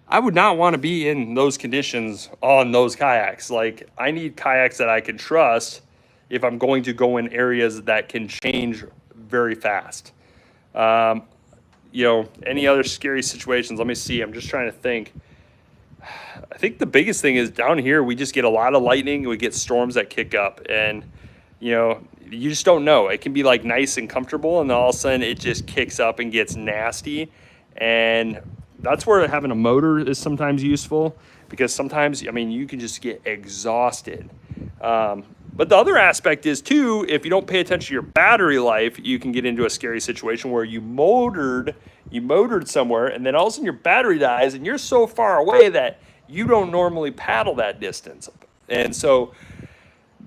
I would not want to be in those conditions on those kayaks. Like, I need kayaks that I can trust if I'm going to go in areas that can change very fast. You know, any other scary situations? Let me see, I'm just trying to think. I think the biggest thing is down here, we just get a lot of lightning, we get storms that kick up, and you know, you just don't know. It can be like nice and comfortable, and then all of a sudden it just kicks up and gets nasty. And that's where having a motor is sometimes useful, because sometimes, I mean, you can just get exhausted. But the other aspect is too, if you don't pay attention to your battery life, you can get into a scary situation where you motored somewhere, and then all of a sudden your battery dies, and you're so far away that you don't normally paddle that distance. And so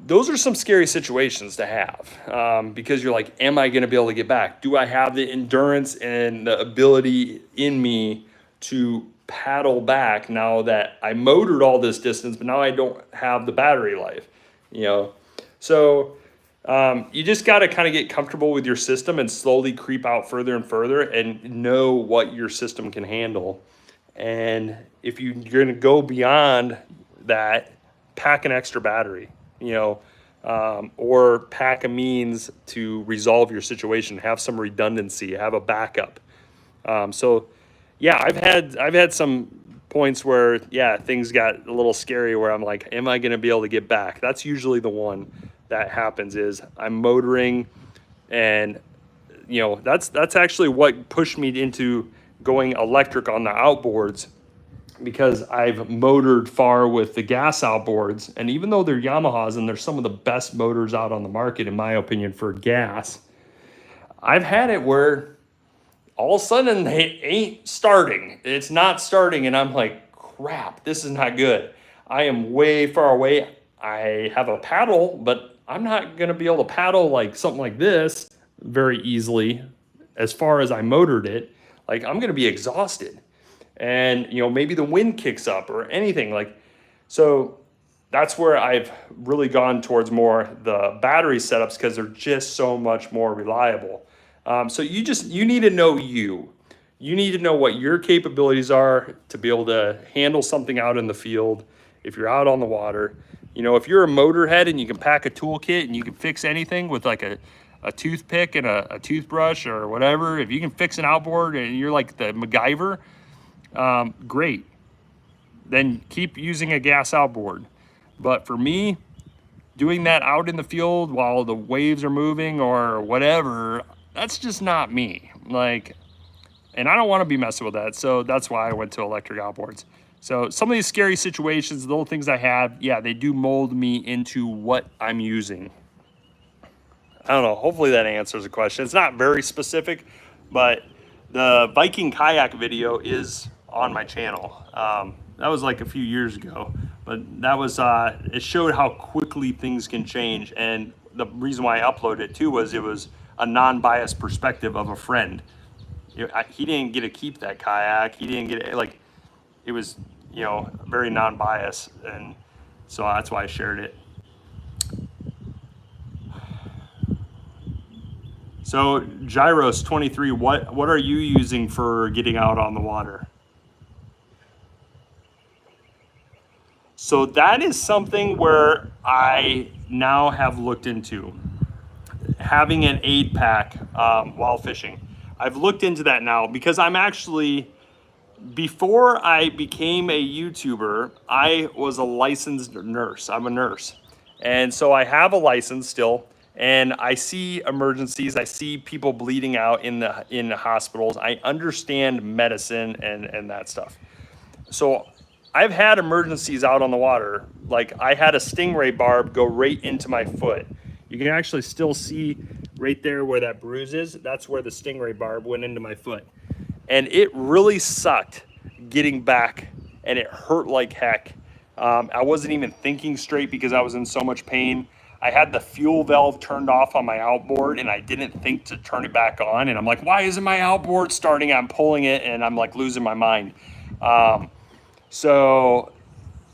those are some scary situations to have, because you're like, am I going to be able to get back? Do I have the endurance and the ability in me to paddle back now that I motored all this distance, but now I don't have the battery life, you know? So you just got to kind of get comfortable with your system and slowly creep out further and further and know what your system can handle. And if you're going to go beyond that, pack an extra battery, you know, or pack a means to resolve your situation, have some redundancy, have a backup. So yeah, I've had some points where, yeah, things got a little scary where I'm like, am I going to be able to get back? That's usually the one that happens, is I'm motoring, and you know, that's actually what pushed me into going electric on the outboards, because I've motored far with the gas outboards, and even though they're Yamahas and they're some of the best motors out on the market, in my opinion, for gas, I've had it where all of a sudden they ain't starting. It's not starting, and I'm like, crap, this is not good. I am way far away. I have a paddle, but I'm not going to be able to paddle like something like this very easily as far as I motored it. Like, I'm going to be exhausted. And, you know, maybe the wind kicks up or anything. Like, so that's where I've really gone towards more the battery setups because they're just so much more reliable. So you need to know you. You need to know what your capabilities are to be able to handle something out in the field. If you're out on the water, you know, if you're a motorhead and you can pack a toolkit and you can fix anything with like a toothpick and a toothbrush or whatever, if you can fix an outboard and you're like the MacGyver, great. Then keep using a gas outboard. But for me, doing that out in the field while the waves are moving or whatever, that's just not me. Like, and I don't want to be messing with that. So that's why I went to electric outboards. So some of these scary situations, the little things I have, yeah, they do mold me into what I'm using. I don't know, hopefully that answers the question. It's not very specific, but the Viking kayak video is on my channel. That was like a few years ago, but that was, it showed how quickly things can change. And the reason why I uploaded it too was it was a non-biased perspective of a friend. He didn't get to keep that kayak. He didn't get it, like, it was, you know, very non-biased. And so that's why I shared it. So Gyros 23, what are you using for getting out on the water? So that is something where I now have looked into having an aid pack while fishing. I've looked into that now because I'm actually, before I became a YouTuber, I was a licensed nurse. I'm a nurse. And so I have a license still, and I see emergencies. I see people bleeding out in the hospitals. I understand medicine and that stuff. So I've had emergencies out on the water. Like I had a stingray barb go right into my foot. You can actually still see right there where that bruise is. That's where the stingray barb went into my foot. And it really sucked getting back, and it hurt like heck. I wasn't even thinking straight because I was in so much pain. I had the fuel valve turned off on my outboard and I didn't think to turn it back on. And I'm like, why isn't my outboard starting? I'm pulling it and I'm like losing my mind. So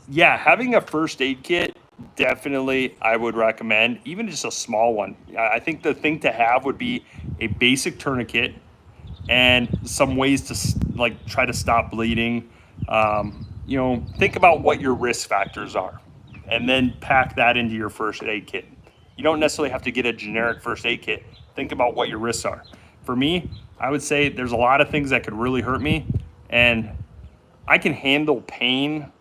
yeah, having a first aid kit, definitely I would recommend, even just a small one. I think the thing to have would be a basic tourniquet and some ways to like try to stop bleeding. You know, think about what your risk factors are and then pack that into your first aid kit. You don't necessarily have to get a generic first aid kit. Think about what your risks are. For me, I would say there's a lot of things that could really hurt me, and I can handle pain,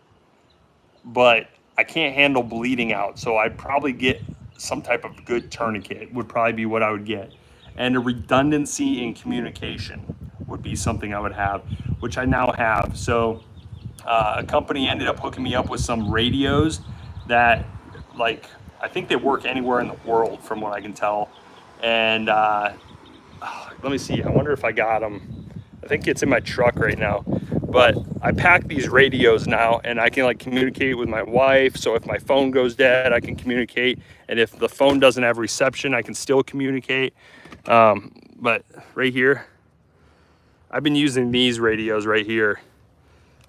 but I can't handle bleeding out. So I'd probably get some type of good tourniquet would probably be what I would get. And a redundancy in communication would be something I would have, which I now have. So a company ended up hooking me up with some radios that, like, I think they work anywhere in the world from what I can tell. And let me see, I wonder if I got them. I think it's in my truck right now. But I pack these radios now, and I can like communicate with my wife. So if my phone goes dead, I can communicate. And if the phone doesn't have reception, I can still communicate. But right here, I've been using these radios right here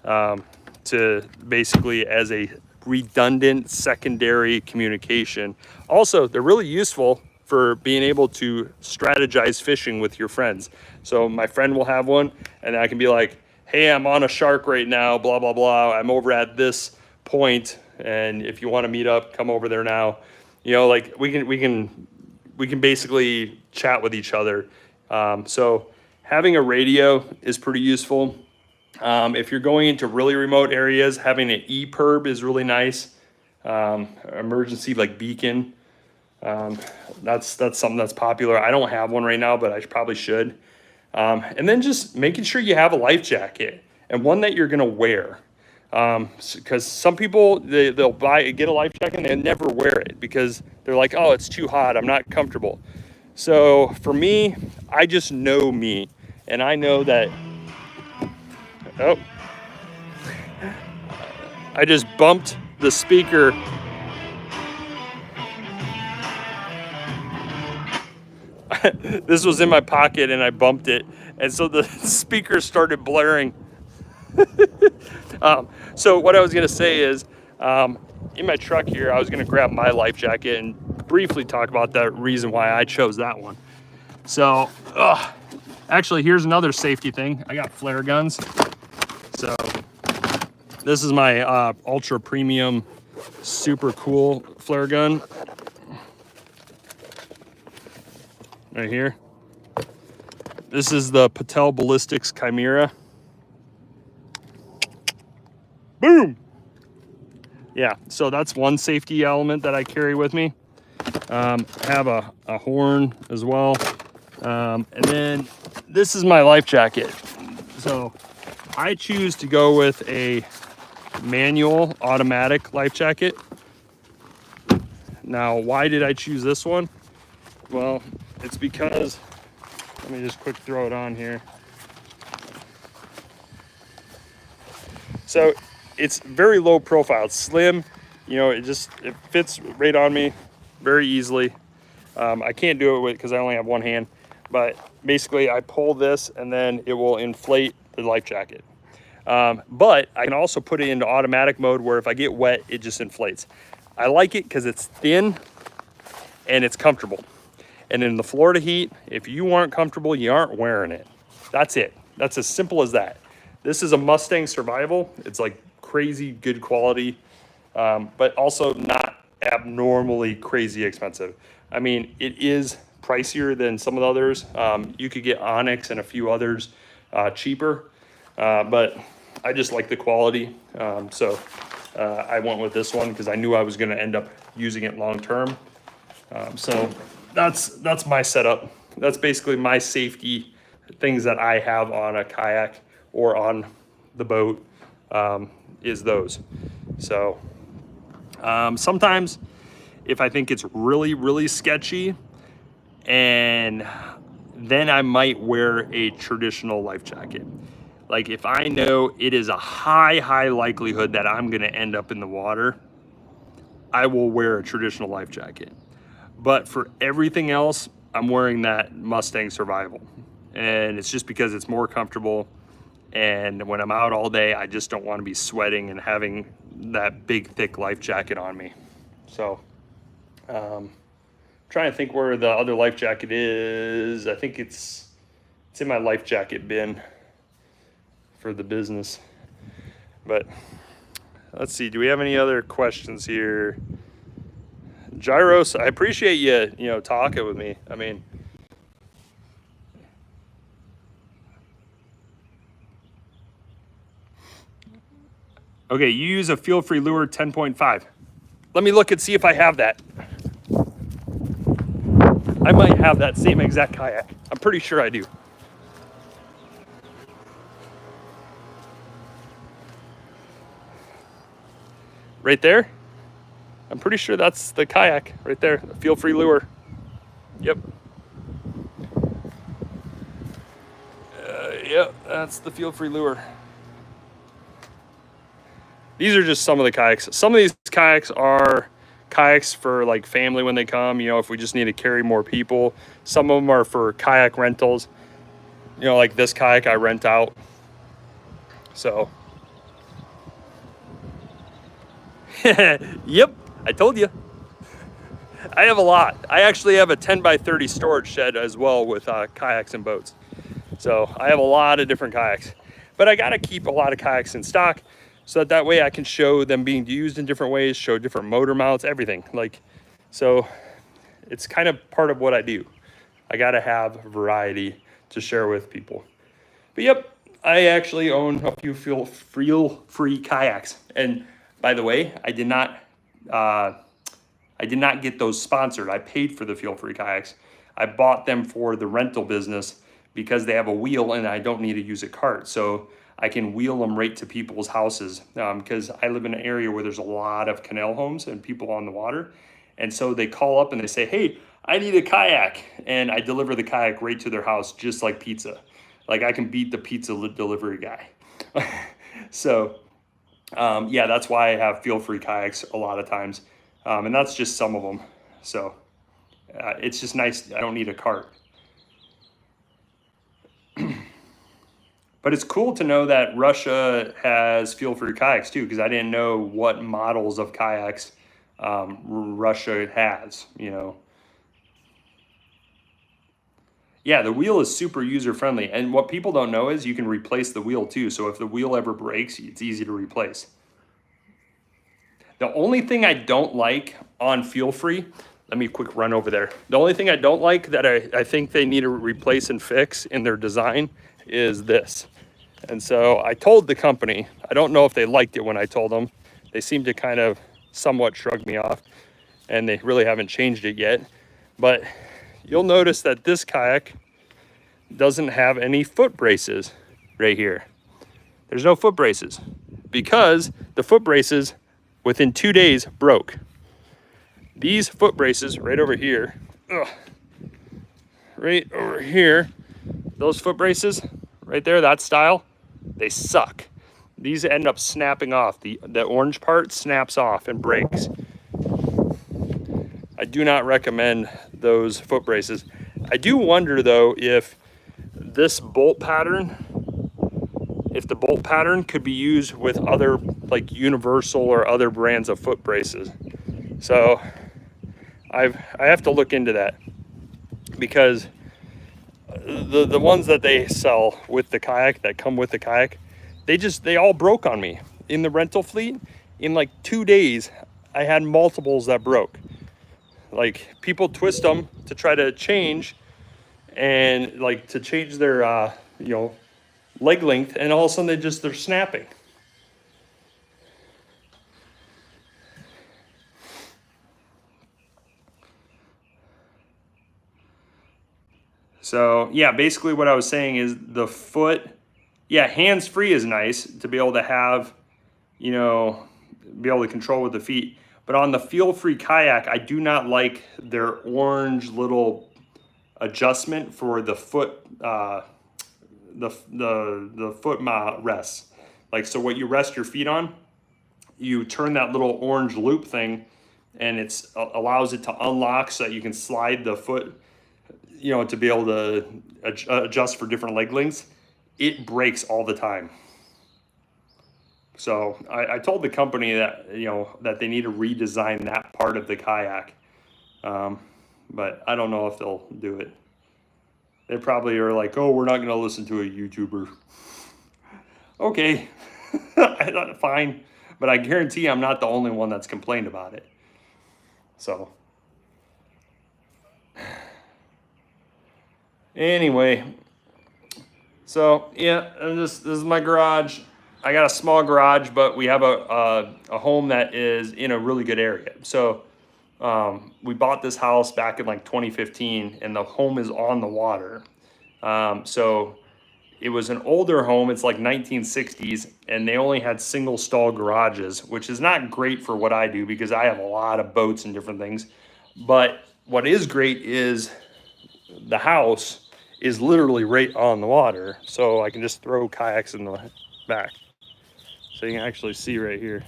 to basically as a redundant secondary communication. Also, they're really useful for being able to strategize fishing with your friends. So my friend will have one, and I can be like, hey, I'm on a shark right now, blah, blah, blah. I'm over at this point, and if you want to meet up, come over there now. You know, like we can basically chat with each other. So having a radio is pretty useful. If you're going into really remote areas, having an EPIRB is really nice. Emergency like beacon. That's something that's popular. I don't have one right now, but I probably should. And then just making sure you have a life jacket and one that you're gonna wear. Because some people, they'll get a life jacket and they never wear it because they're like, oh, it's too hot, I'm not comfortable. So for me, I just know me, and I know that, oh, I just bumped the speaker. This was in my pocket and I bumped it, and so the speaker started blaring. So what I was gonna say is, in my truck here, I was gonna grab my life jacket and briefly talk about the reason why I chose that one. So, actually, here's another safety thing. I got flare guns. So this is my ultra premium, super cool flare gun right here. This is the Patel Ballistics Chimera. Boom! Yeah, so that's one safety element that I carry with me. Have a horn as well. And then this is my life jacket. So I choose to go with a manual automatic life jacket. Now, why did I choose this one? Well, it's because, let me just quick throw it on here. So it's very low profile, it's slim, you know, it fits right on me very easily. I can't do it with, because I only have one hand, but basically I pull this and then it will inflate the life jacket. But I can also put it into automatic mode where if I get wet, it just inflates. I like it because it's thin and it's comfortable. And in the Florida heat, if you aren't comfortable, you aren't wearing it. That's it. That's as simple as that. This is a Mustang Survival. It's like crazy good quality, but also not abnormally crazy expensive. I mean, it is pricier than some of the others. You could get Onyx and a few others cheaper, but I just like the quality. So I went with this one because I knew I was going to end up using it long term. So that's my setup. That's basically my safety things that I have on a kayak or on the boat, is those. So sometimes if I think it's really, really sketchy, and then I might wear a traditional life jacket. Like if I know it is a high likelihood that I'm gonna end up in the water, I will wear a traditional life jacket. But for everything else, I'm wearing that Mustang Survival. And it's just because it's more comfortable. And when I'm out all day, I just don't want to be sweating and having that big, thick life jacket on me. So, trying to think where the other life jacket is. I think it's in my life jacket bin for the business. But let's see, do we have any other questions here? Gyros, I appreciate you talking with me. I mean, okay, you use a feel-free lure 10.5. Let me look and see if I have that. I might have that same exact kayak. I'm pretty sure I do. Right there? I'm pretty sure that's the kayak right there, the feel-free lure. Yep. Yep, that's the feel-free lure. These are just some of the kayaks. Some of these kayaks are kayaks for like family when they come, if we just need to carry more people. Some of them are for kayak rentals. Like this kayak I rent out. So. Yep, I told you. I have a lot. I actually have a 10x30 storage shed as well with kayaks and boats. So I have a lot of different kayaks. But I got to keep a lot of kayaks in stock so that way I can show them being used in different ways, show different motor mounts, everything. So it's kind of part of what I do. I got to have variety to share with people. But yep, I actually own a few feel-free kayaks. And by the way, I did not get those sponsored. I paid for the feel-free kayaks. I bought them for the rental business because they have a wheel and I don't need to use a cart. So I can wheel them right to people's houses because I live in an area where there's a lot of canal homes and people on the water. And so they call up and they say, hey, I need a kayak. And I deliver the kayak right to their house, just like pizza. Like I can beat the pizza delivery guy. So yeah, that's why I have feel-free kayaks a lot of times. And that's just some of them. So it's just nice. I don't need a cart. But it's cool to know that Russia has feel-free kayaks too, because I didn't know what models of kayaks Russia has, you know. Yeah, the wheel is super user-friendly. And what people don't know is you can replace the wheel too. So if the wheel ever breaks, it's easy to replace. The only thing I don't like on feel-free, let me quick run over there. The only thing I don't like that I think they need to replace and fix in their design is this. And so I told the company, I don't know if they liked it when I told them. They seemed to kind of somewhat shrug me off, and they really haven't changed it yet. But you'll notice that this kayak doesn't have any foot braces right here. There's no foot braces because the foot braces within 2 days broke. These foot braces right over here, right over here, those foot braces right there, that style, they suck. These end up snapping off. The orange part snaps off and breaks. I do not recommend those foot braces. I do wonder though if this bolt pattern, if the bolt pattern could be used with other like Universal or other brands of foot braces. So I have to look into that, because the ones that they sell with the kayak, that come with the kayak, they all broke on me. In the rental fleet, in like 2 days, I had multiples that broke. Like people twist them to try to change, and like to change their you know, leg length, and all of a sudden they're snapping. So yeah, basically what I was saying is the foot, yeah, hands-free is nice to be able to have, you know, be able to control with the feet. But on the feel-free kayak, I do not like their orange little adjustment for the foot, the foot rests. Like, so what you rest your feet on, you turn that little orange loop thing, and it allows it to unlock so that you can slide the foot, you know, to be able to adjust for different leg lengths. It breaks all the time. So I told the company that, you know, that they need to redesign that part of the kayak. But I don't know if they'll do it. They probably are like, oh, we're not going to listen to a YouTuber. Okay, I thought fine. But I guarantee I'm not the only one that's complained about it. So anyway, so yeah, this is my garage. I got a small garage, but we have a home that is in a really good area. So we bought this house back in like 2015, and the home is on the water. So it was an older home. It's like 1960s, and they only had single stall garages, which is not great for what I do because I have a lot of boats and different things. But what is great is the house is literally right on the water, so I can just throw kayaks in the back. So you can actually see right here.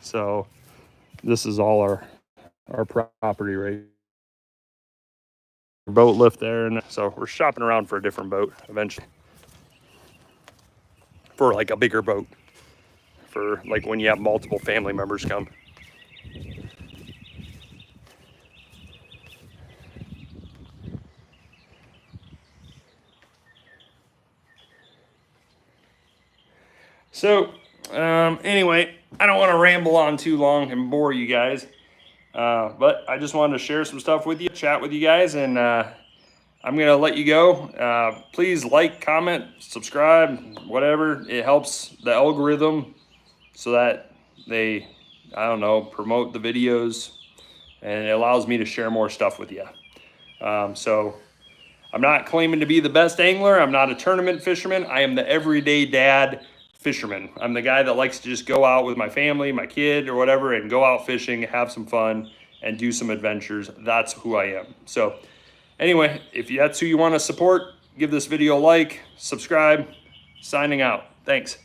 So this is all our property right here. Boat lift there, and so we're shopping around for a different boat eventually. For like a bigger boat. For like when you have multiple family members come. So anyway, I don't want to ramble on too long and bore you guys, but I just wanted to share some stuff with you, chat with you guys, and I'm gonna let you go. Please like, comment, subscribe, whatever. It helps the algorithm so that they, I don't know, promote the videos, and it allows me to share more stuff with you. So I'm not claiming to be the best angler. I'm not a tournament fisherman. I am the everyday dad fisherman. I'm the guy that likes to just go out with my family, my kid or whatever, and go out fishing, have some fun, and do some adventures. That's who I am. So anyway, if that's who you want to support, give this video a like, subscribe. Signing out. Thanks.